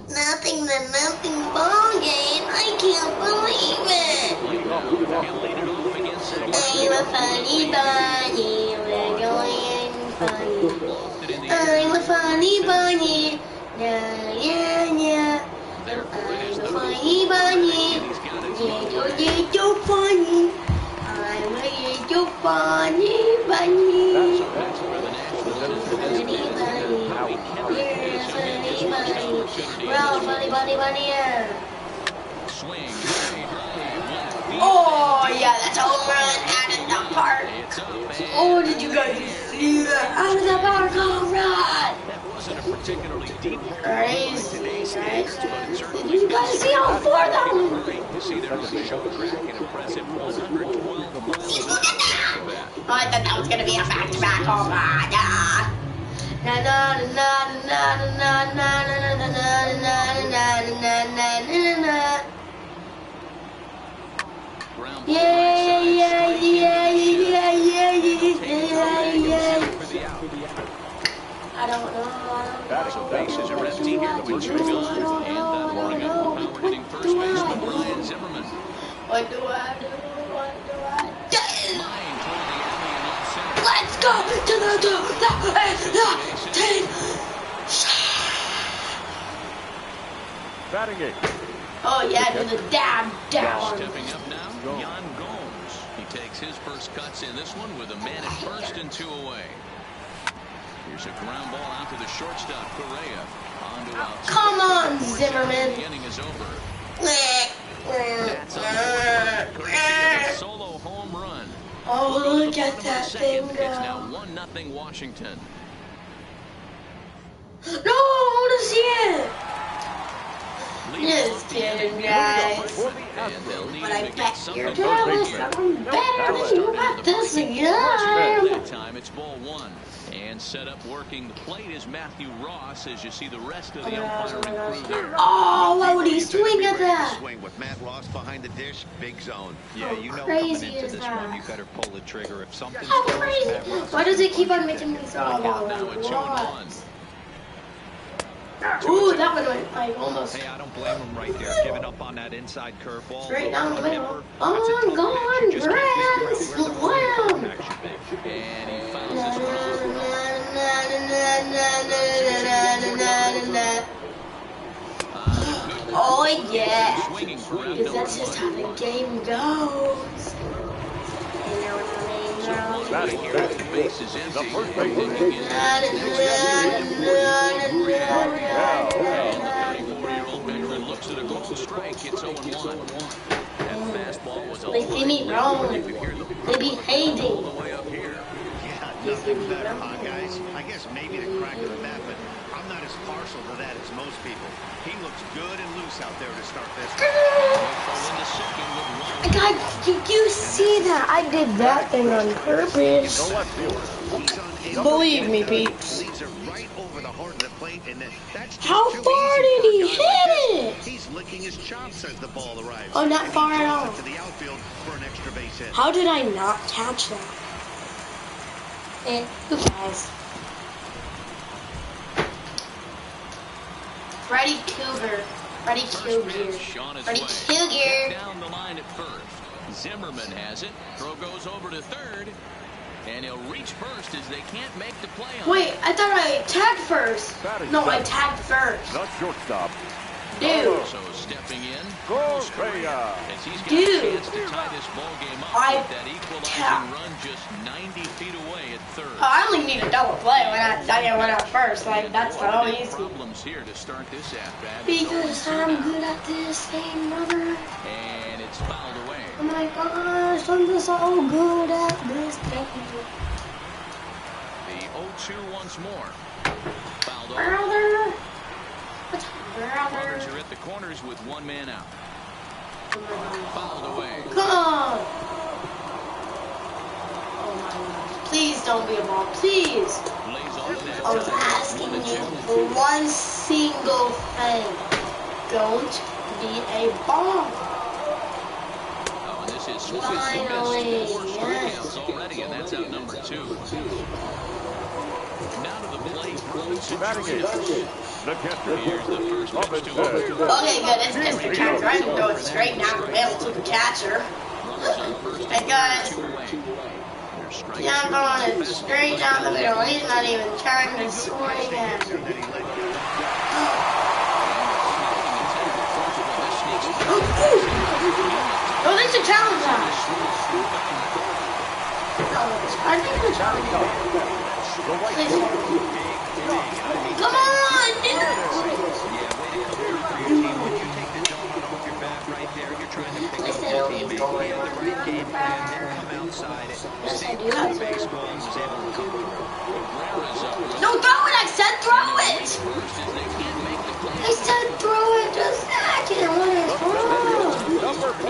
Nothing ball game. I can't believe it. He'll lead it off against I'm a funny bunny. We're going funny. I'm a funny bunny. Yeah. I'm a funny bunny. Little funny. I'm a little funny bunny. Well, funny bunny, yeah. Swing. Oh, yeah, that's a home run out of the park. It's up and Oh, did you guys see that? Out of the park home run. that wasn't a particularly deep Crazy, guys. Did you guys see how far that went? great to see there was a show track and impressive 112 miles Look at that. Oh, I thought that was going to be a back-to-back home run. Yeah. Na na na na na na na na na na na. ground Yeah. I don't know. So bases are empty here with 2 gone, and that'll bring up the power hitting first baseman Ryan Zimmerman. What do I do? Line toward the alley in left center. Let's go to the team. Batting 8. Oh yeah, to the dab down. Stepping up now, Yan Gomes. He takes his first cuts in this one with a man at first and 2 away. Here's a ground ball out to the shortstop, Correa. On to out. Come on, Zimmerman. The inning is over. That's a solo home run. Oh, look at that thing go. It's now 1-0 Washington. No, I want to see it. Just kidding, guys. But I bet you're jealous. I'm better than you at this game. That time it's ball 1. And set up working the plate is Matthew Ross as you see the rest of the umpiring crew there. Oh, why would he swing at that? Swing with Matt Ross behind the dish, big zone. Yeah, you know crazy coming into is this that? one, you better pull the trigger. If something's How close, crazy? Matt Ross Why does it keep on making me throw a ball? Now at 2-1. Ooh, that one went like almost. Hey, I don't blame him right there, giving up on that inside curveball. Straight down the middle. Oh, go on, Brad. Slam. And he fouls this one. Oh, yeah. Because that's just how the game goes. You know what I mean, bro? The base is empty. The first baseman. And the 34-year-old veteran looks at a golden strike. It's 0-1. That fastball was They see me wrong. They be hating. all the way up here. Yeah, nothing better, huh, guys? I guess maybe the crack of the bat, but I'm not as partial to that as most people. He looks good and loose out there to start this one. God, did you see that? I did that thing on purpose. Believe me, peeps. Leads it right over the heart of the plate, and that's just How too far easy did he for a guy like hit this. it? He's licking his chops as the ball arrives. Oh, not And he far at draws all. it to the outfield for an extra base hit. How did I not catch that? Who cares? Freddy Cougar. Freddy Cougar. Freddy Cougar. Down the line at first. Zimmerman has it. Throw goes over to third. And he'll reach first as they can't make the play on Wait, I thought I tagged first. No, I tagged first. Not shortstop. Dude. So stepping in, Correa. as he's got Dude. a chance to tie this ball game up I with that equalizing tapped. run just 90 feet away at third. I only need a double play when I went out first. Like, that's so Big easy. problems here to start this at-bat. Because I'm good at this game, brother. And it's fouled away. Oh my gosh, I'm just so good at this game. The 0-2 once more. Fouled over. Brother. What's up, Runners brother? are at the corners with one man out. Fouled away. Come on. Oh my gosh. Please don't be a ball. Please. Lays off that I was time. asking you for one single thing. Don't be a ball. Oh, and this is Swanson Finally, missed 4 yes. strikeouts already, and that's out number 2. Now to the plate, Robinson Chirinos. The catcher. Here's the first pitch to him. Okay, good. It's just the catcher. I can throw it straight down the middle to the catcher. Hey guys, yeah, I'm throwing it straight down the middle. He's not even trying to swing at it. Oh, this is a challenge now. I think it's a challenge. Come on, dude. I said only going on the back. Yes, I do. No, throw it. I said throw it. I said throw it just a second. What is wrong? Number 4.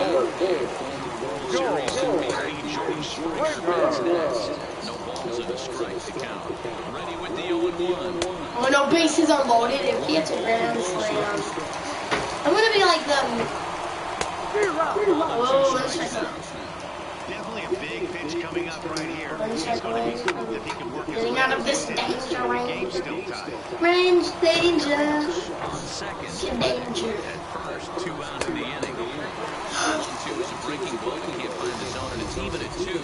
No balls and a strike to count. Ready with the 0-1. When no bases are loaded, if he hits a grand slam, I'm gonna be like them. Whoa, let's check it out. Definitely a big pitch coming up right here. Let's He's check going to it be out. proved if he can work his Getting way out of out this danger range. Game still tied. Range danger. On second. Danger. At first, 2 out of the inning. 1-2 is a breaking ball. You can't find the zone, and it's even at 2.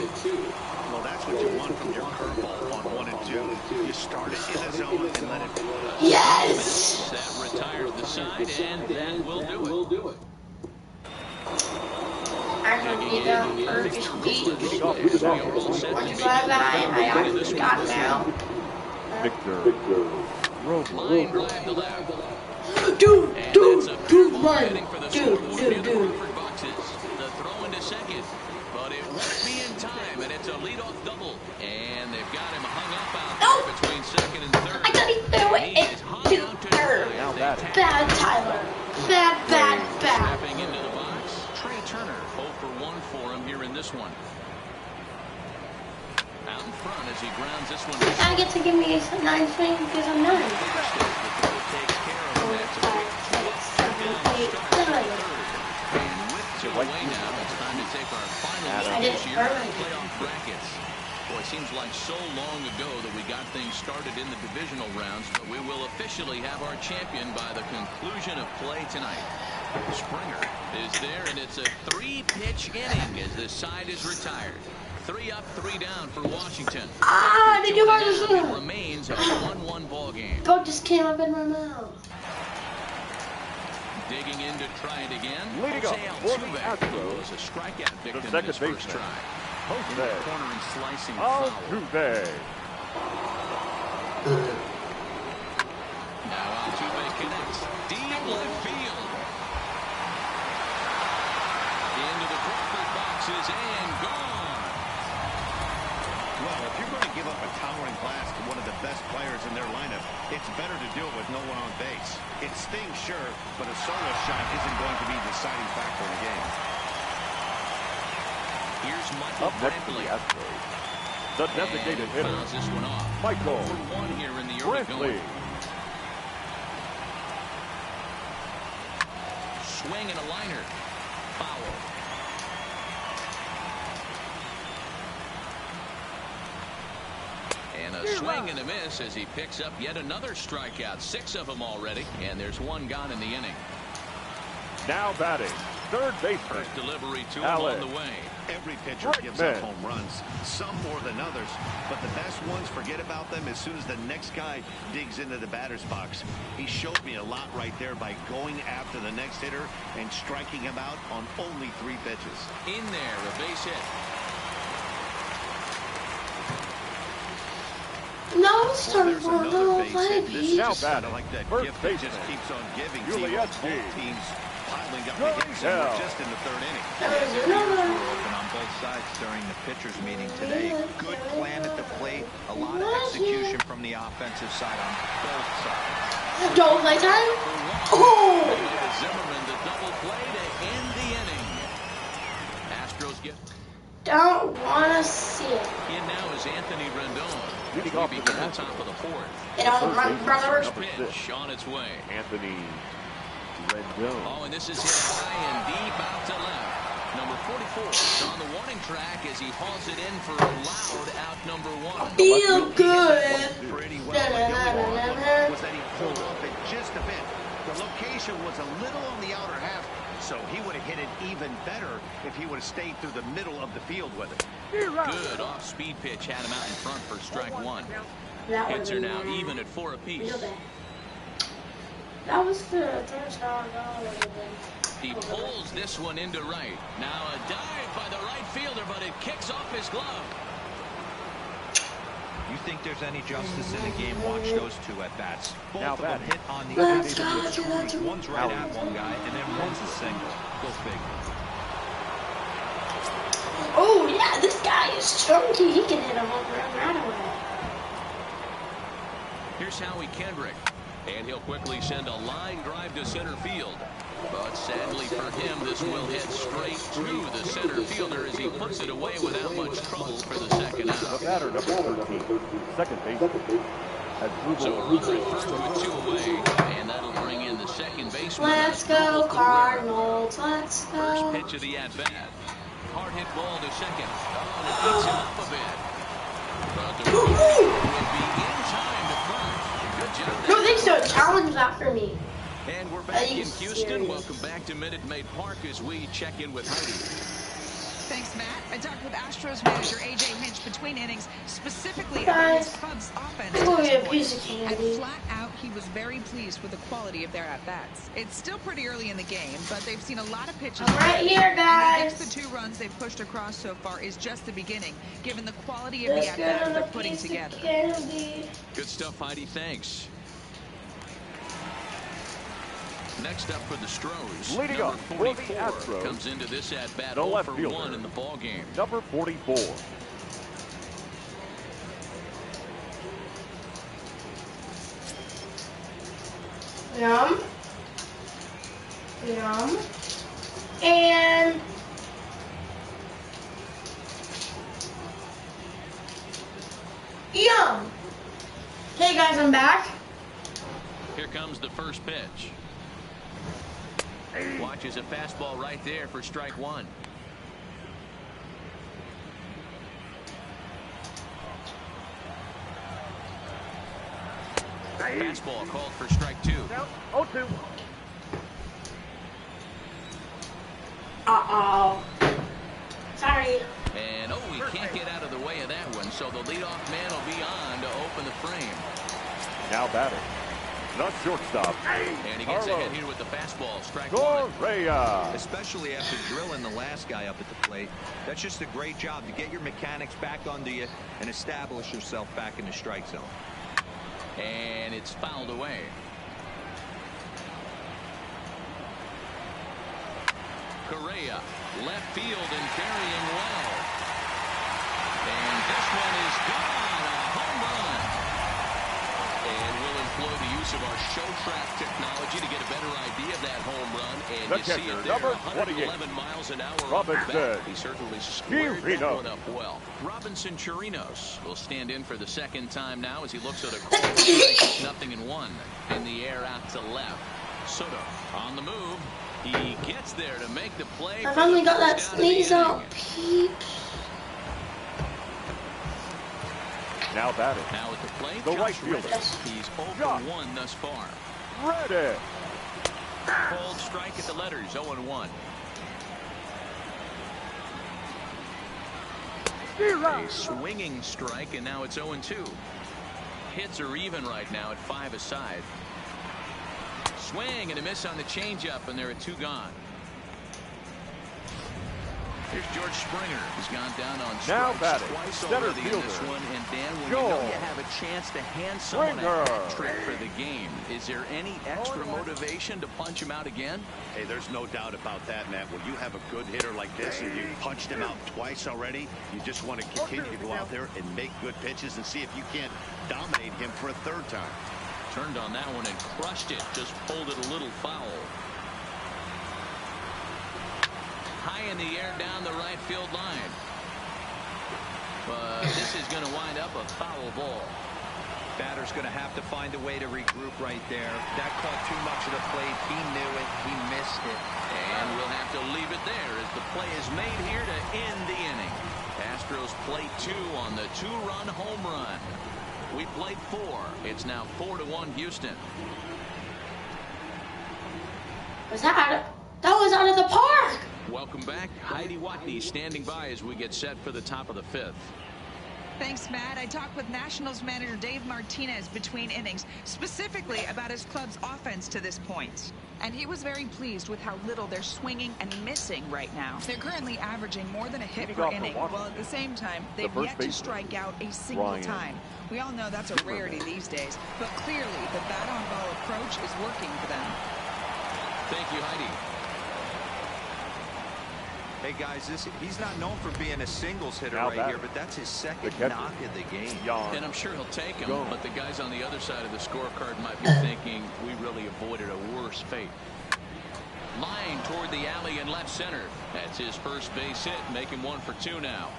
Well, that's what you want from your curveball on 1 and 2. You start it in the zone and let it. Yes. That retires the side, and that will do it. I need a Turkish beach. Once glad that I actually got now. Victor. Line drive to left. Dude, And dude, that's a dude, fair ball run. heading for the Dude, scoreboard dude, near the dude. Crawford boxes. The throw into second, but it won't be in time, and it's a leadoff double. And they've got him hung up out there between second and third. I thought he threw He it is hung to out to third. dry as they Bad. tap Bad Tyler. Bad. Stepping into the box, Trey Turner, 0 for 1 for him here in this one. Out in front as he grounds this one. I get to give me a 9 swing because I'm 9. The throw takes care of him. 4, That's a 5, 6, 7, 8, 9. And with two away now, it's time to take our final look I did this year it at early. playoff brackets. Boy, it seems like so long ago that we got things started in the divisional rounds, but we will officially have our champion by the conclusion of play tonight. Springer is there, and it's a 3-pitch inning as the side is retired. 3 up, 3 down for Washington. Did you watch It this? remains a 1-1 ball game. Bug just came up in my mouth. Digging in to try it again. Leading Jose up for the Altuve Astros, was a strikeout victim in second his first baseman, try. Jose Corner and slicing foul. Altuve. Now Altuve connects. Deep left field. Into the Crawford boxes and gone. Well, if you're going to give up a towering blast to one of the best players in their lineup, it's better to do it with no one on base. It stings, sure, but a solo shot isn't going to be the deciding factor in the game. Here's Michael Up next to the Brantley. Astros, the designated hitter, Fouls this one off. Michael 0 for 1 here in the early Brantley. going. Swing and a liner. Foul. And a swing and a miss as he picks up yet another strikeout. 6 of them already, and there's 1 gone in the inning. Now batting, third baseman, First delivery to him Alex. on the way. Every pitcher gives up home runs, some more than others, but the best ones, forget about them as soon as the next guy digs into the batter's box. He showed me a lot right there by going after the next hitter and striking him out on only 3 pitches. In there, a base hit. No, it's Well, time there's for another the base play, hit. This is Pete. Now just kind batting, of like that first gift that just baseman, keeps on giving. Julius Both G. teams piling up Good the hits, and we're hell. just in the 3rd inning. There's Ears another. were open on both sides during the pitchers meeting today. Good plan at the plate, a lot of execution from the offensive side on both sides. Double play time? Oh! Zimmerman the double play to end the inning. Astros get Don't want to see it. in now is Anthony Rendon. Leading We off begin for the the top of the 4th. Get on my brother. First pitch on its way. Anthony Rendon. Oh, and this is hit high and deep out to left. Number 44 is on the warning track as he hauls it in for a loud out number 1. Feel good. Pretty well, but the only problem was that he pulled off it just a bit. The location was a little on the outer half, so he would have hit it even better if he would have stayed through the middle of the field with it. Good off-speed pitch had him out in front for strike 1. That Hits are was now even at 4 apiece. real bad. That was the touchdown. He pulls this one into right. Now a dive by the right fielder, but it kicks off his glove. You think there's any justice in the game? Watch those 2 at bats. Both Now of them batting. hit on the Let's edge of go the to that. trees. One's right at one guy, and then one's a single. Go figure. Oh, yeah, this guy is chunky. He can hit a home run right away. Here's Howie Kendrick, and he'll quickly send a line drive to center field. But sadly for him, this will hit straight to the center fielder as he puts it away without much trouble for the second The out. batter, number 13, second baseman, has So a Ruben runner at first with 2 away, and that'll bring in the second baseman. Let's go, Cardinals. Let's First go. pitch of the at-bat. Hard hit ball to second. Oh, and it beats him up a bit. But the Woo-hoo! will be in time to first. Good job. No, they still challenge that for me. And we're back you in Houston. serious? Welcome back to Minute Maid Park as we check in with Heidi. Thanks, Matt. I talked with Astros manager A.J. Hinch between innings, specifically Guys, about his club's offense. I'm to gonna this get a point. piece of candy. And flat out, he was very pleased with the quality of their at-bats. It's still pretty early in the game, but they've seen a lot of pitches. I'm right here, And they guys. get the 2 runs runs they've pushed across so far is just the beginning, given the quality of the at-bats they're putting together. Good stuff, Heidi. Thanks. Next up for the Stros, leading number up 44 for the Astros, comes into this at-bat the 0 left for fielder, 1 in the ball game. Number 44. Yum. Yum. And yum. Hey guys, I'm back. Here comes the first pitch. Watches a fastball right there for strike one. Fastball called for strike two. 0-2. Uh-oh. Sorry. And he can't get out of the way of that one, so the leadoff man will be on to open the frame. Now batting, the shortstop. And he gets ahead here with the fastball. Strike one. Correa. Especially after drilling the last guy up at the plate. That's just a great job to get your mechanics back onto you and establish yourself back in the strike zone. And it's fouled away. Correa, left field and carrying well. And this one is gone, a home run. And we'll employ the use of our show track technology to get a better idea of that home run. And The you see catcher, it there, number 111 miles an hour. Robinson. He certainly squared that Chirinos. one up well. Robinson Chirinos will stand in for the second time now as he looks at a call strike. 0-1 in the air out to left. Soto on the move. He gets there to make the play. I finally got that sneeze out, peeps. Now batting, Now at the plate, the Josh right fielder. Reddick. He's 0 for Josh. 1 thus far. Reddick. Cold strike at the letters, 0-1. A swinging strike, and now it's 0-2. Hits are even right now at 5 aside. Swing and a miss on the changeup, and there are 2 gone. Here's George Springer, who's gone down on Now strikes batting, twice center already in this fielder. one. And Dan, when Joel. you know you have a chance to hand someone Springer. a hat trick for the game, is there any extra motivation to punch him out again? Hey, there's no doubt about that, Matt. When you have a good hitter like this and you punched him out twice already, you just want to continue to go out there and make good pitches and see if you can't dominate him for a third time. Turned on that one and crushed it. Just pulled it a little foul. High in the air down the right field line. But this is going to wind up a foul ball. Batter's going to have to find a way to regroup right there. That caught too much of the plate. He knew it. He missed it. And we'll have to leave it there as the play is made here to end the inning. Astros play 2 on the 2-run home run. We played 4. It's now 4-1 Houston. That was out of the park. Welcome back. Heidi Watney standing by as we get set for the top of the 5th. Thanks, Matt. I talked with Nationals manager Dave Martinez between innings, specifically about his club's offense to this point. And he was very pleased with how little they're swinging and missing right now. They're currently averaging more than a hit per inning, while at the same time, they've yet to strike out a single time. We all know that's a rarity these days, but clearly the bat-on-ball approach is working for them. Thank you, Heidi. Hey, guys, he's not known for being a singles hitter Now right here, but that's his second knock of the game. And I'm sure he'll take him, but the guys on the other side of the scorecard might be thinking we really avoided a worse fate. Line toward the alley in left center. That's his first base hit, making 1 for 2 now.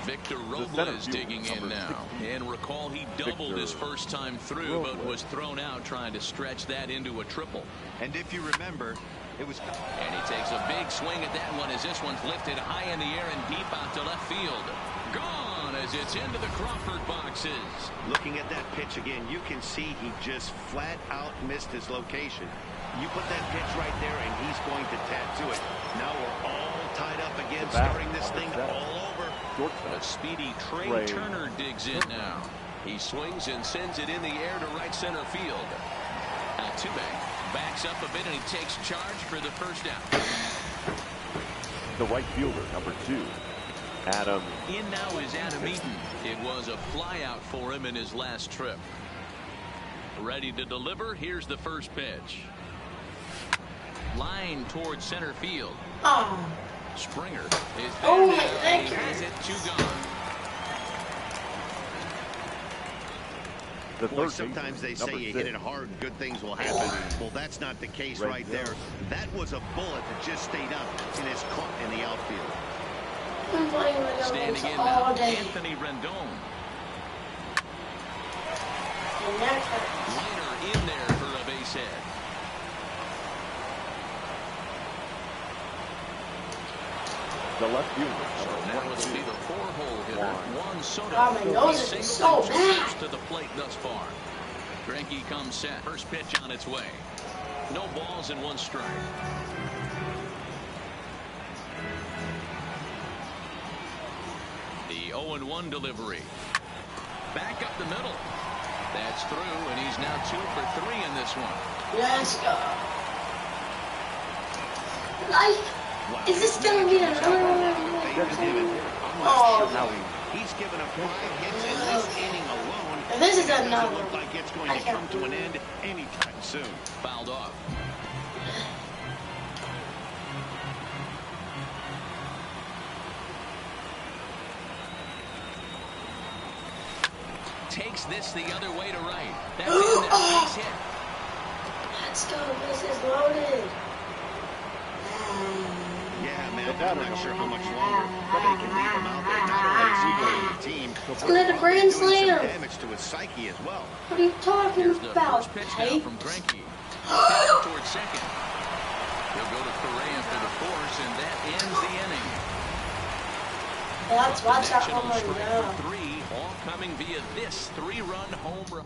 Victor Robles digging in now. And recall he doubled his first time through, but was thrown out trying to stretch that into a triple. And if you remember, it was... And he takes a big swing at that one as this one's lifted high in the air and deep out to left field. Gone as it's into the Crawford boxes. Looking at that pitch again, you can see he just flat out missed his location. You put that pitch right there and he's going to tattoo it. Now we're all tied up again, starting this thing all over. A speedy Trey Turner digs in now. He swings and sends it in the air to right center field. A Altuve backs up a bit, and he takes charge for the first down. The right fielder, number 2, Adam. In now is Adam Eaton. It was a flyout for him in his last trip. Ready to deliver. Here's the first pitch. Line towards center field. Oh. Springer is there. Oh, Now, my and he God. has it 2 gone. The Boy, third sometimes they baseman, say you number hit it 6. hard and good things will happen. Well, that's not the case right there. That was a bullet that just stayed up and is caught in the outfield. I'm playing with Standing those in all now, day. Anthony Rendon. And that hurts. Liner in there for a base hit. The left fielder, Now number it'll be 22, the 4-hole hitter, Juan Soto. God, my nose is Single so digit bad. steps to the plate thus far. Greinke comes set. First pitch on its way. No balls and 1 strike. The 0-1 delivery. Back up the middle. That's through, and he's now 2 for 3 in this one. Let's go. Like, is this gonna be another one? Oh, He's given up 5 hits in this inning alone. and this is It doesn't another look one. like it's going I to can't come to an end anytime soon. Fouled off. Takes this the other way to right. That's in there. Base hit. Let's go. This is loaded. Yeah, man, I'm not sure how much longer they can leave him out there. Not only is he going to the team, It's another but grand doing some slam. damage to his psyche as well. What are you talking Here's the about, first pitch now Kate? from Greinke. Headed towards second. He'll go to Correa for the force, and that ends the inning. Let's watch that Connection on one strike now. for 3, all coming via this 3-run home run.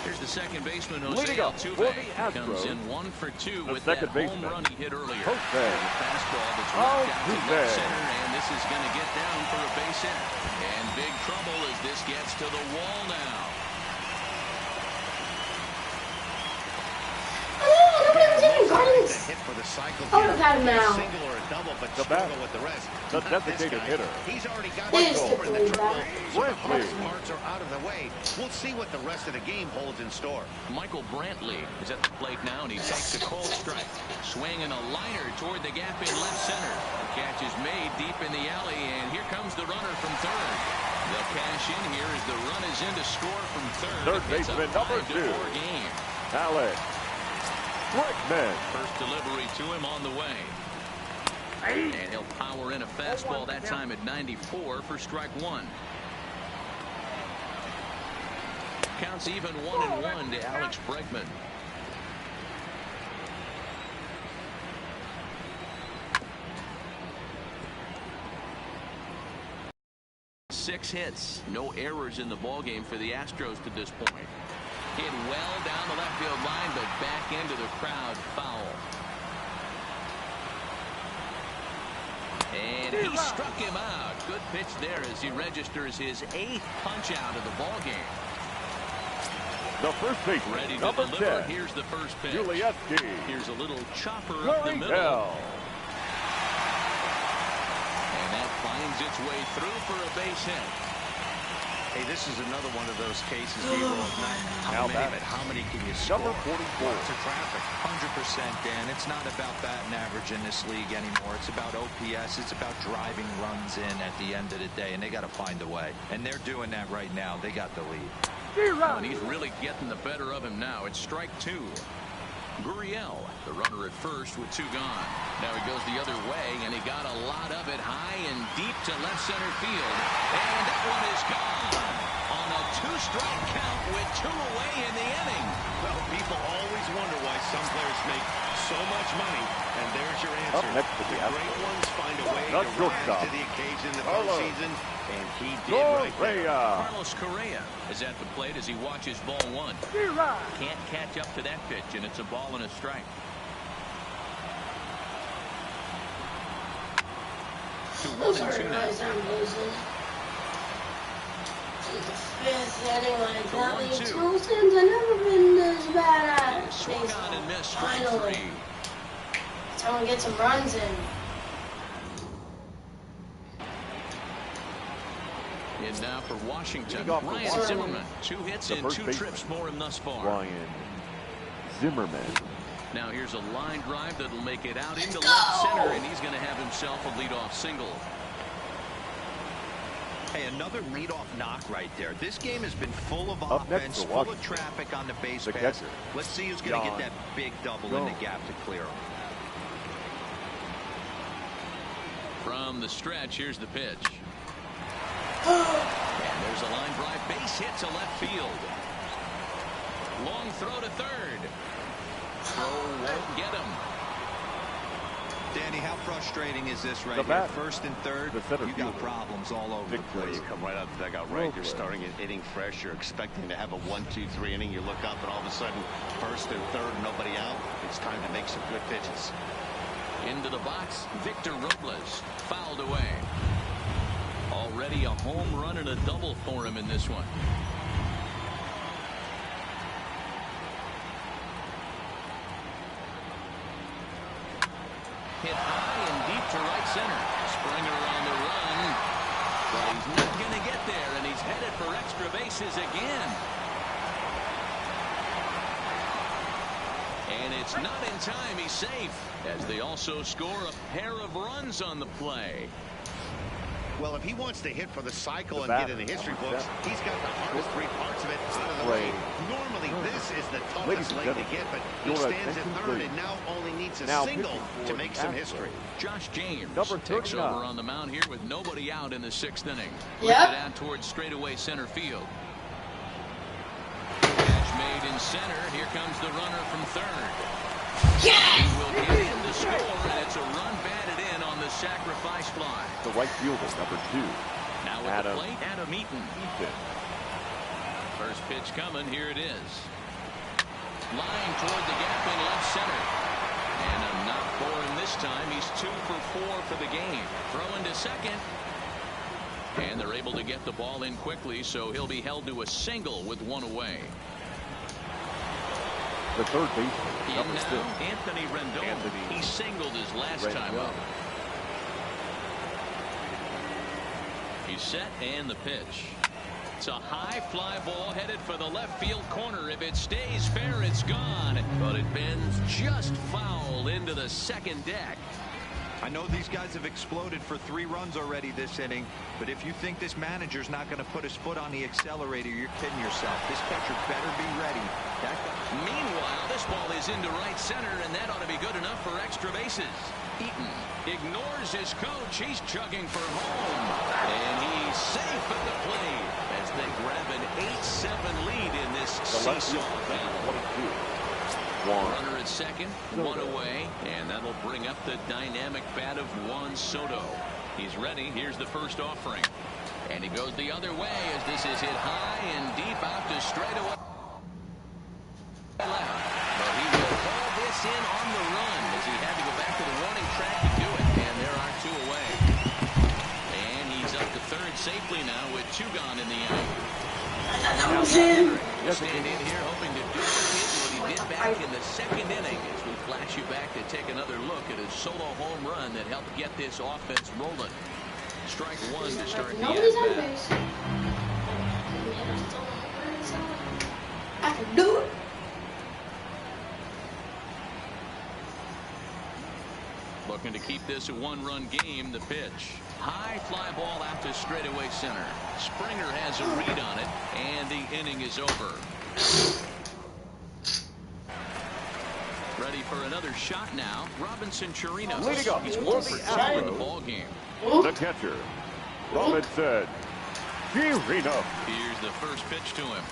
Here's the second baseman, Jose Leading up Altuve. for the Astros, Comes in 1 for 2 the with that second home baseman, run he hit earlier. Jose The fastball that's rocked out to Altuve. left center, and this is going to get down for a base hit. And big trouble as this gets to the wall now. Oh, look at him, The Gardens. hit for the cycle I would have had him now. single or a double, but The struggle bat. with the rest. The Not this designated guy. hitter. He's already got This the over in the is triple, the so the Brantley. hardest parts are out of the way. We'll see what the rest of the game holds in store. Michael Brantley is at the plate now, and he takes a cold strike. Swinging a liner toward the gap in left center. The catch is made deep in the alley, and here comes the runner from third. The cash in here as the run is in to score from third. Third It's a baseman, number 2, 5-4 game. Alex Bregman. First delivery to him on the way. And he'll power in a fastball that time at 94 for strike 1. Counts even 1-1 to Alex Bregman. Six hits, no errors in the ballgame for the Astros to this point. Hit well down the left field line, but back into the crowd, foul. And he struck him out. Good pitch there as he registers his 8th punch out of the ballgame. The first baseman, Ready to number deliver. 10, Here's the first pitch. Julieski. Here's a little chopper up the middle. Gurriel. And that finds its way through for a base hit. Hey, this is another one of those cases where you will not how Now many, batting. but how many can you score? Number 44. Lots of traffic. 100%, Dan. It's not about batting average in this league anymore. It's about OPS. It's about driving runs in at the end of the day, and they got to find a way. And they're doing that right now. They got the lead. And he's really getting the better of him now. It's strike 2. Gurriel, the runner at first with 2 gone. Now he goes the other way, and he got a lot of it high and deep to left center field. And that one is gone on a 2-strike count with 2 away in the inning. Well, people always wonder why some players make so much money, and there's your answer. Up next to the The great Astros, ones find a way the to shortstop, rise to the occasion in the Carlos postseason, and he did right there. Correa. Carlos Correa is at the plate as he watches ball 1. Can't catch up to that pitch, and it's a ball and a strike. To 1 Those and are 2 now. guys I'm losing. fifth inning when it got me 2 cents. I've never been this bad at Swung on and missed, strike finally. 3. Someone get some runs in. And now for Washington, Leadoff for Ryan Washington. Zimmerman. 2 hits The and first 2 baseman, trips for him thus far. Ryan Zimmerman. Now here's a line drive that'll make it out into Let's left go. center, and he's going to have himself a leadoff single. Hey, another leadoff knock right there. This game has been full of Up next offense, for full of Washington, traffic on the base the pass. catcher, Let's see who's going to get John that big double in Jones. the gap to clear him. From the stretch, here's the pitch. And there's a line drive, base hit to left field. Long throw to third. Throw won't get him. Danny, how frustrating is this right The here? batter, First and third, the center you got fielder, problems all over the Victor place. You come right out the dugout, right? You're starting an inning fresh. You're expecting to have a 1-2-3 inning. You look up, and all of a sudden, first and third, nobody out. It's time to make some good pitches. Into the box, Victor Robles. Fouled away. Already a home run and a double for him in this one. Hit high and deep to right center. Springer on the run. But he's not going to get there, and he's headed for extra bases again. And it's not in time. He's safe, as they also score a pair of runs on the play. Well, if he wants to hit for the cycle The and get in batter, the history number books, 7. he's got the hardest 3 parts of it out of the way. Normally, this is the Ladies toughest and leg to gentlemen, get, but he your stands at attention, third please. and now only needs a Now single pitching to for make the some Astros, history. Josh James number takes 39. over on the mound here with nobody out in the 6th inning. Yep. Lifted out towards straightaway center field. Catch made in center. Here comes the runner from third. He will get in to score, and it's a run batted in on the sacrifice fly. The right fielder, number 2. Now with Adam the plate, Adam Eaton. First pitch coming. Here it is. Line toward the gap in left center. And a knock for him this time. He's 2 for 4 for the game. Throwing to second. And they're able to get the ball in quickly, so he'll be held to a single with 1 away. The third baseman, In number 6. now, Anthony Rendon. Anthony He singled his last time Rendon. up. He's set, and the pitch. It's a high fly ball headed for the left field corner. If it stays fair, it's gone. But it bends just foul into the second deck. I know these guys have exploded for 3 runs already this inning, but if you think this manager's not going to put his foot on the accelerator, you're kidding yourself. This catcher better be ready. Meanwhile, this ball is into right center, and that ought to be good enough for extra bases. Eaton ignores his coach. He's chugging for home. And he's safe at the plate as they grab an 8-7 lead in this The left seesaw fielder, battle. number 22. Runner at second, 1 away, and that'll bring up the dynamic bat of Juan Soto. He's ready. Here's the first offering. And he goes the other way as this is hit high and deep out to straightaway left. But he will hold this in on the run as he had to go back to the warning track to do it. And there are 2 away. And he's up to third safely now with 2 gone in the inning. Stand in here hoping to duplicate what he did back in the 2nd inning as we flash you back to take another look at his solo home run that helped get this offense rolling. Strike 1 to start the Nobody's on at-bat. base. I can do it. Looking to keep this a 1-run game. The pitch. High fly ball out to straightaway center. Springer has a read on it, and the inning is over. Ready for another shot now. Robinson Chirinos. Leading up He's for 1 the for 2 in the Astros. ball game. The catcher, Robinson Chirinos. Here's the first pitch to him.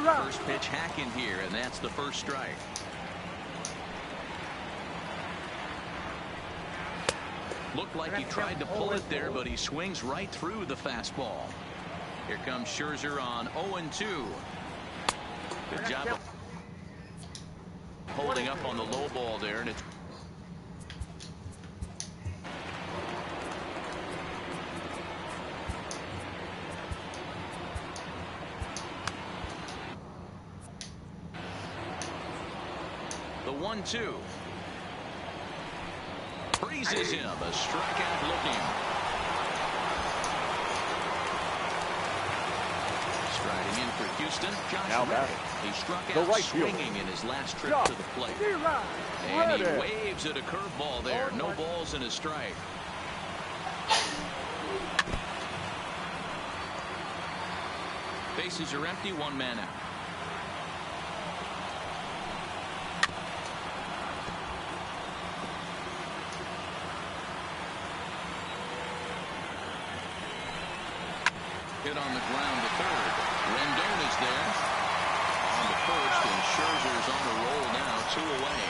First pitch hacking here, and that's the first strike. Looked like he tried to pull it there, but he swings right through the fastball. Here comes Scherzer on 0-2. Good job of holding up on the low ball there, and it's 1-2. Freezes him. A strikeout looking. Striding in for Houston, Josh Reddick. He struck out swinging in his last trip to the plate. And he waves at a curveball there. No balls and a strike. Bases are empty, one man out. Hit on the ground to third. Rendon is there. On to first, and Scherzer's on a roll now, 2 away.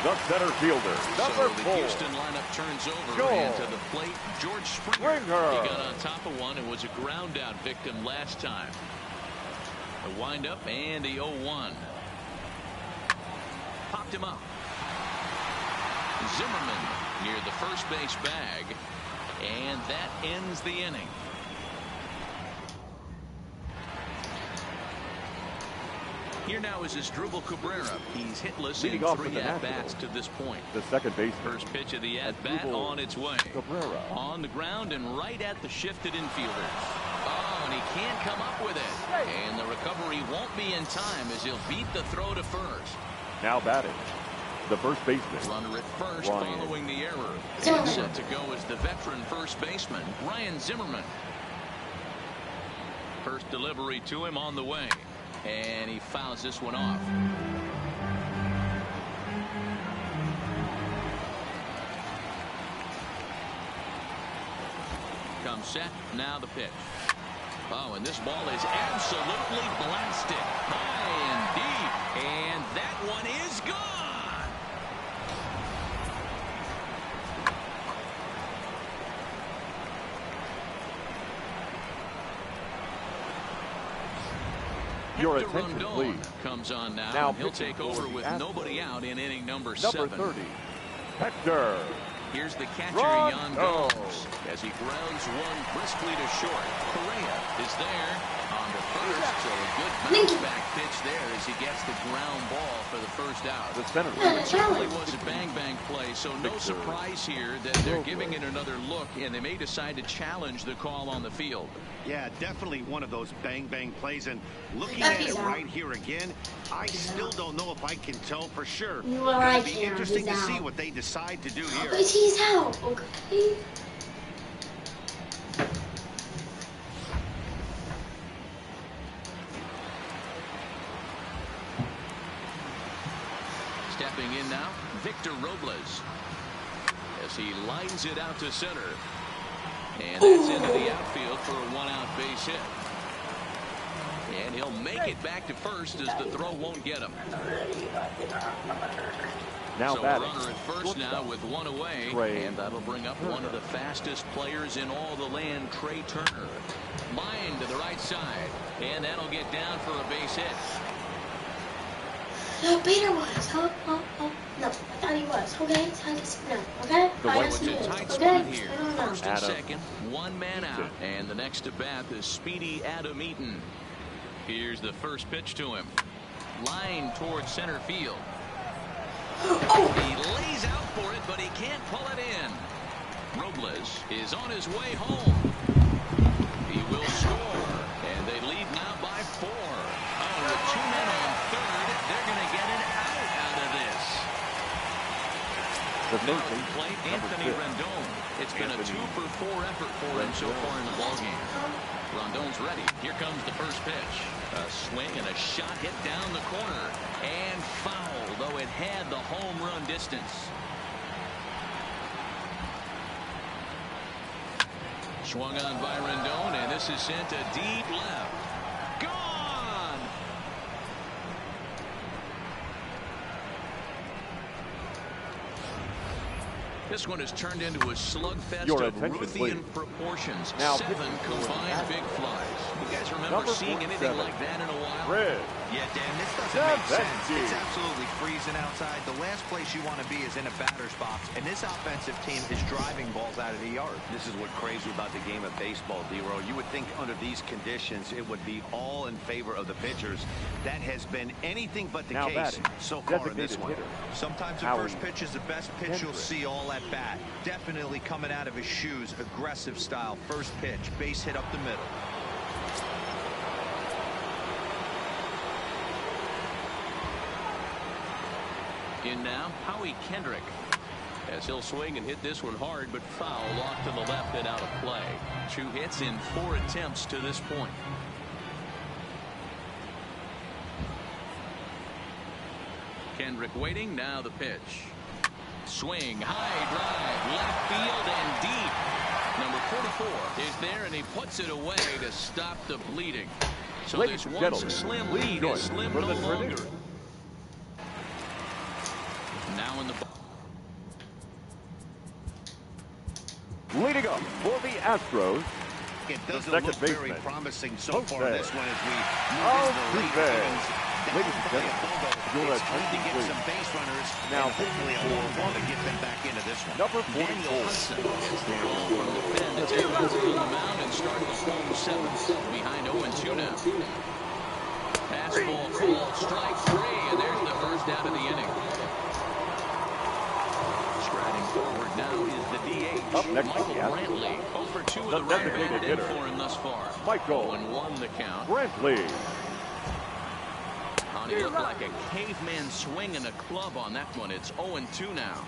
The center fielder, number 4. The Houston lineup turns over, and to the plate, George Springer. He got on top of one and was a ground out victim last time. A windup and the 0-1. Popped him up. Zimmerman near the first base bag. And that ends the inning. Here now is Asdrubal Cabrera. He's hitless in 3 at-bats to this point. The second base. First pitch of the at-bat on its way. Cabrera. On the ground and right at the shifted infielders. Oh, and he can't come up with it. And the recovery won't be in time as he'll beat the throw to first. Now batting. The first baseman. Runner at first following the error. And set to go is the veteran first baseman, Ryan Zimmerman. First delivery to him on the way. And he fouls this one off. Comes set. Now the pitch. Oh, and this ball is absolutely blasted. High and deep. And that one is gone. Your attention, please. Comes on now. He'll take over with nobody out in inning number 7. Number 30, Hector. Here's the catcher, Yan Gomes, as he grounds one briskly to short. Correa is there on the first, so a good bounce-back pitch there as he gets the ground ball for the first out. The center It certainly was a bang-bang play, so no surprise here that they're giving it another look, and they may decide to challenge the call on the field. Yeah, definitely one of those bang-bang plays, and looking at it right here again, I still don't know if I can tell for sure. It'll be interesting to see what they decide to do here. But he's out, okay? Stepping in now, Victor Robles, as he lines it out to center. And that's into the outfield for a 1-out base hit. And he'll make it back to first as the throw won't get him. Now so batting. A runner at first now with 1 away. And that'll bring up one of the fastest players in all the land, Trey Turner. Line to the right side. And that'll get down for a base hit. No, Peter was. No, I thought he was. Okay, so I guess no. Okay, I guess he is. Okay, here. First and second, 1 man out, and the next to bat is Speedy Adam Eaton. Here's the first pitch to him. Line towards center field. He lays out for it, but he can't pull it in. Robles is on his way home. He will score, and they lead now by 4. Oh, with 2 men on third, they're going to get an out of this. The now at the plate, Anthony Rendon. It's been a 2-for-4 effort for him so far in the ballgame. Rondon's ready. Here comes the first pitch. A swing and a shot hit down the corner. And foul, though it had the home run distance. Swung on by Rendon, and this is sent to deep left. Gone! This one has turned into a slugfest of Ruthian proportions. Now 7 combined big flies. You guys remember remember seeing anything like that in a while. Red. Yeah, Dan, this doesn't make sense. It's absolutely freezing outside. The last place you want to be is in a batter's box, and this offensive team is driving balls out of the yard. This is what's crazy about the game of baseball, D-Roll. You would think under these conditions it would be all in favor of the pitchers. That has been anything but the case so far in this one. Sometimes the first pitch is the best pitch you'll see all at bat. Definitely coming out of his shoes, aggressive style. First pitch, base hit up the middle. In now, Howie Kendrick, as he'll swing and hit this one hard, but foul off to the left and out of play. 2 hits in 4 attempts to this point. Kendrick waiting, now the pitch. Swing, high drive, left field and deep. Number 44 is there, and he puts it away to stop the bleeding. So this once slim lead is slim no longer. Now in the leading up for the Astros. It doesn't look very promising so far in this one as we move into the late innings. Ladies and gentlemen, it's time to get some base runners now, hopefully a long ball to get them back into this one. Number 44. Daniel Hudson gets the ball from the pen to take over on the mound and start the home 7th. Behind 0-2 now. Fastball called strike 3, and there's the first out of the inning. Striding forward now is the DH. Up next, Michael Brantley. 0-2 with the right batted in for him thus far. Michael 0-1 the count. Brantley. He looked like a caveman swinging a club on that one. It's 0-2 now.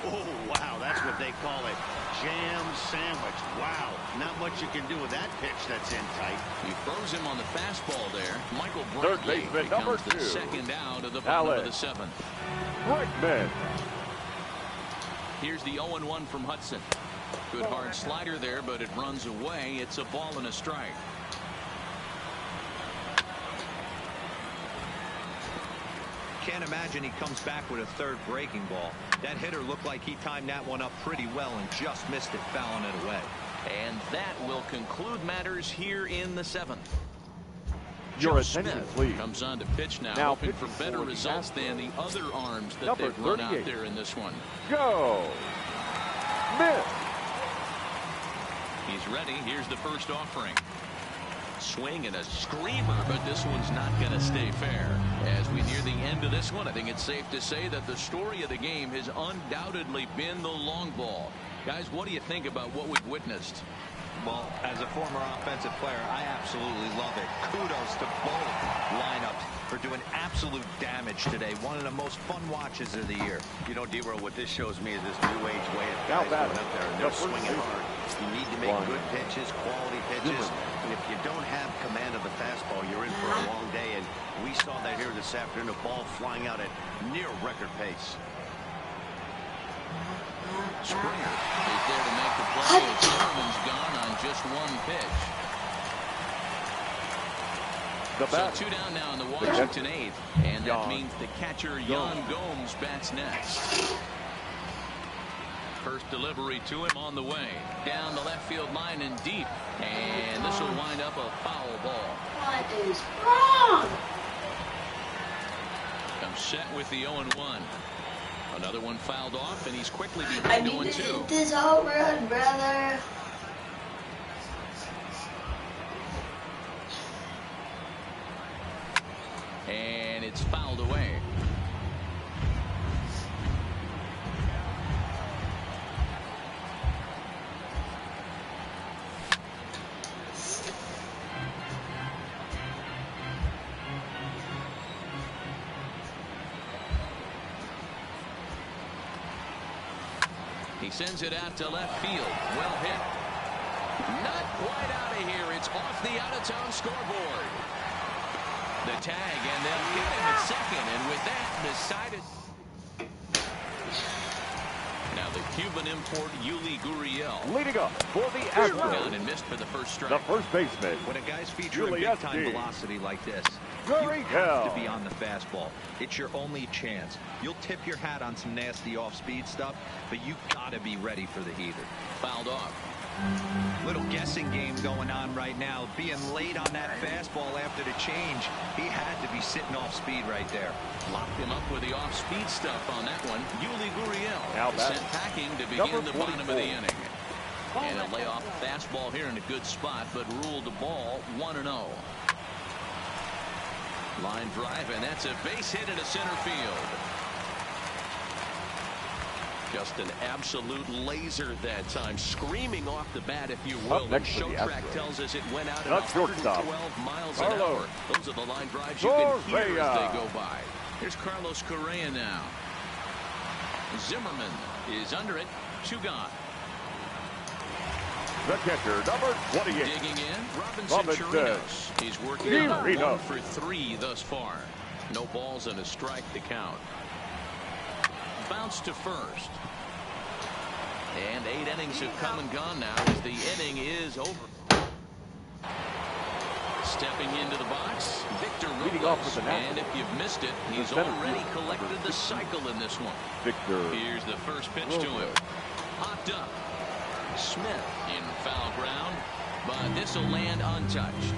Oh, wow, that's what they call it. Jam sandwich. Wow, not much you can do with that pitch that's in tight. He throws him on the fastball there. Michael Brantley becomes the second out of the bottom of the 7th. Bregman. Here's the 0-1 from Hudson. Good hard slider there, but it runs away. It's a ball and a strike. Can't imagine he comes back with a third breaking ball. That hitter looked like he timed that one up pretty well and just missed it, fouling it away. And that will conclude matters here in the 7th. Your Joe attention, Smith please. comes on to pitch now, hoping for better results than the other arms that they've run out there in this one. Go. Smith. He's ready. Here's the first offering. Swing and a screamer, but this one's not going to stay fair. As we near the end of this one, I think it's safe to say that the story of the game has undoubtedly been the long ball. Guys, what do you think about what we've witnessed? Well, as a former offensive player, I absolutely love it. Kudos to both lineups for doing absolute damage today. One of the most fun watches of the year. You know, D-Roll, what this shows me is this new age way of guys going up there and they're swinging hard. You need to make good pitches, quality pitches. And if you don't have command of the fastball, you're in for a long day. And we saw that here this afternoon, a ball flying out at near record pace. Springer is there to make the play. Zimmerman's gone on just 1 pitch. So 2 down now in the Washington 8th, and that means the catcher Yan Gomes bats next. First delivery to him on the way. Down the left field line and deep, and this will wind up a foul ball. What is wrong? Comes set with the 0-1. Another one fouled off, and he's quickly I behind need 0-2. to hit this home run, brother. And it's fouled away. He sends it out to left field. Well hit. Not quite out of here. It's off the out-of-town scoreboard. The tag, and they'll get him at second. And with that, decided. Now the Cuban import, Yuli Gurriel. Leading up for the Astros. Down and missed for the first strike. The first baseman. When a guy's featuring big-time velocity like this, you Gurriel. have to be on the fastball. It's your only chance. You'll tip your hat on some nasty off-speed stuff, but you got to be ready for the heater. Fouled off. Little guessing game going on right now. Being late on that fastball after the change, he had to be sitting off speed right there. Locked him up with the off-speed stuff on that one. Yuli Now Gurriel sent packing to begin the bottom of the inning. And a layoff fastball here in a good spot, but ruled the ball 1-0. Line drive, and that's a base hit into center field. Just an absolute laser that time, screaming off the bat, if you will. And Show Track tells us it went out at 112 miles an hour. Those are the line drives you can hear as they go by. Here's Carlos Correa now. Zimmerman is under it. 2 gone. The catcher, number 28. Digging in, Robinson Chirinos. He's working on 1 for 3 thus far. No balls and a strike to count. Bounce to first. And 8 innings have come and gone now as the inning is over. Stepping into the box, Victor Robles. And if you've missed it, he's already collected the cycle in this one. Here's the first pitch to him. Popped up. Smith in foul ground, but this will land untouched.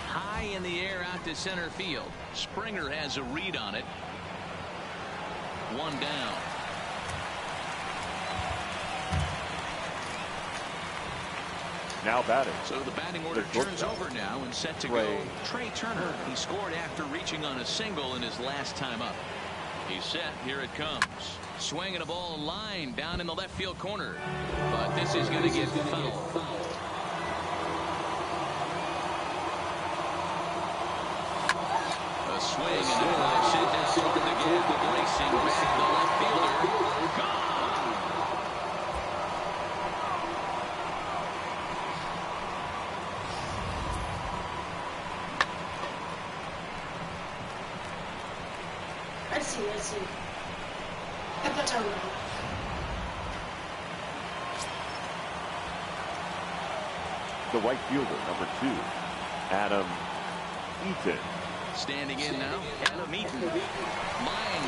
High in the air out to center field. Springer has a read on it. 1 down. Now batting. So the batting order turns over now and set to go. Trey Turner. He scored after reaching on a single in his last time up. He's set. Here it comes. Swinging a ball line down in the left field corner. But this is going to get fouled. A swing and a fly sent down toward the gap. Racing back the left fielder. Gone. Let's see. The right fielder, number 2, Adam Eaton. Standing in now, Adam Eaton. Line to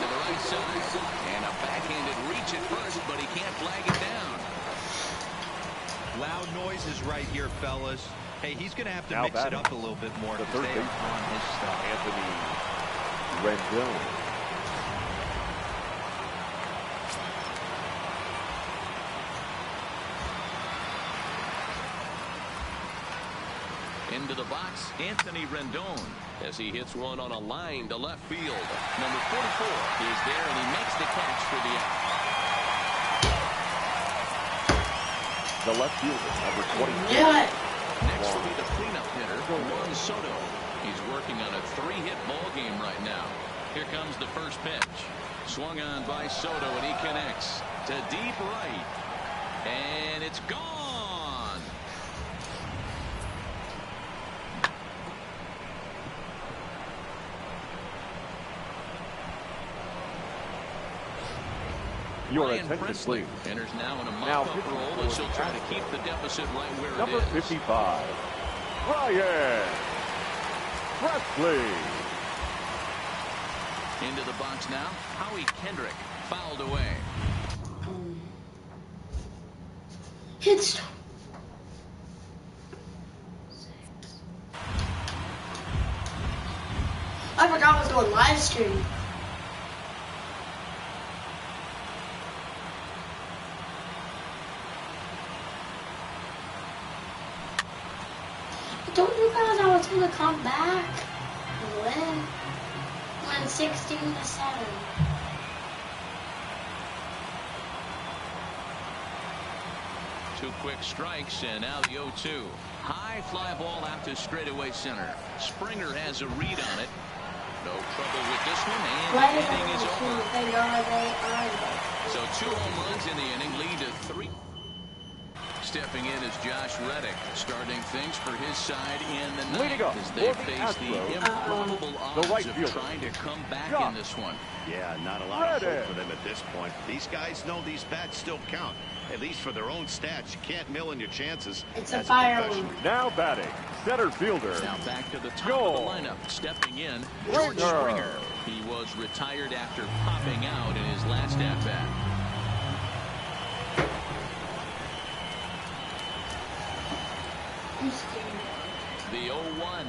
the right side. And a backhanded reach at first, but he can't flag it down. Loud noises right here, fellas. Hey, he's going to have to mix it up a little bit more to stay on his stuff. Anthony Rendon. Into the box, Anthony Rendon, as he hits one on a line to left field. Number 44 is there, and he makes the catch for the out. The left fielder, number 22. Next will be the cleanup hitter, Juan Soto. He's working on a 3-hit ball game right now. Here comes the first pitch. Swung on by Soto, and he connects to deep right. And it's gone. Your Ryan attention, Presley please. enters now in a mop-up role, and she'll try to keep the deficit right where it is. Number 55, Ryan Presley. Into the box now, Howie Kendrick fouled away. It's I forgot I was going live stream. Don't you guys I was gonna come back and win? Win 16-7. Two quick strikes, and now the 0-2. High fly ball out to straightaway center. Springer has a read on it. No trouble with this one, and the inning is over. So 2 home runs in the inning lead to 3. Stepping in is Josh Reddick, starting things for his side in the ninth as they face the improbable odds of trying to come back in this one. Yeah, not a lot of hope for them at this point. These guys know these bats still count, at least for their own stats. You can't mill in your chances. It's a fire. Now batting, center fielder. Now back to the top of the lineup, stepping in, George Springer. He was retired after popping out in his last at-bat. The 0-1.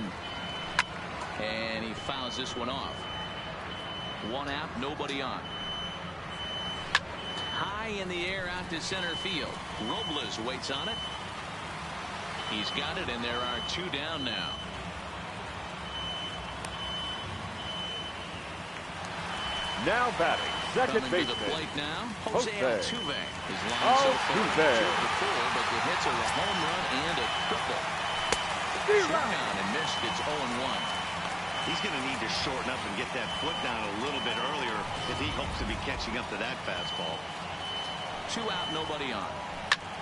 And he fouls this one off. One out, nobody on. High in the air out to center field. Robles waits on it. He's got it, and there are 2 down now. Now batting, second Coming baseman. to the plate now, Jose Altuve. His line so far Altuve. 2-4, but the hits are a home run and a triple. Swung on and missed. It's 0-1. He's going to need to shorten up and get that foot down a little bit earlier if he hopes to be catching up to that fastball. 2 out, nobody on.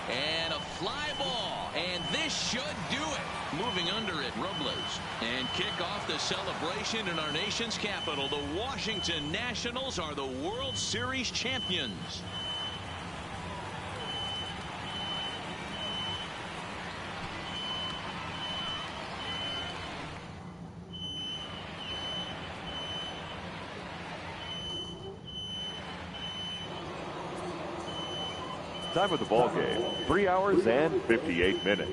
And a fly ball. And this should do it. Moving under it, Robles. And kick off the celebration in our nation's capital. The Washington Nationals are the World Series champions. Time of the ball game, 3 hours and 58 minutes.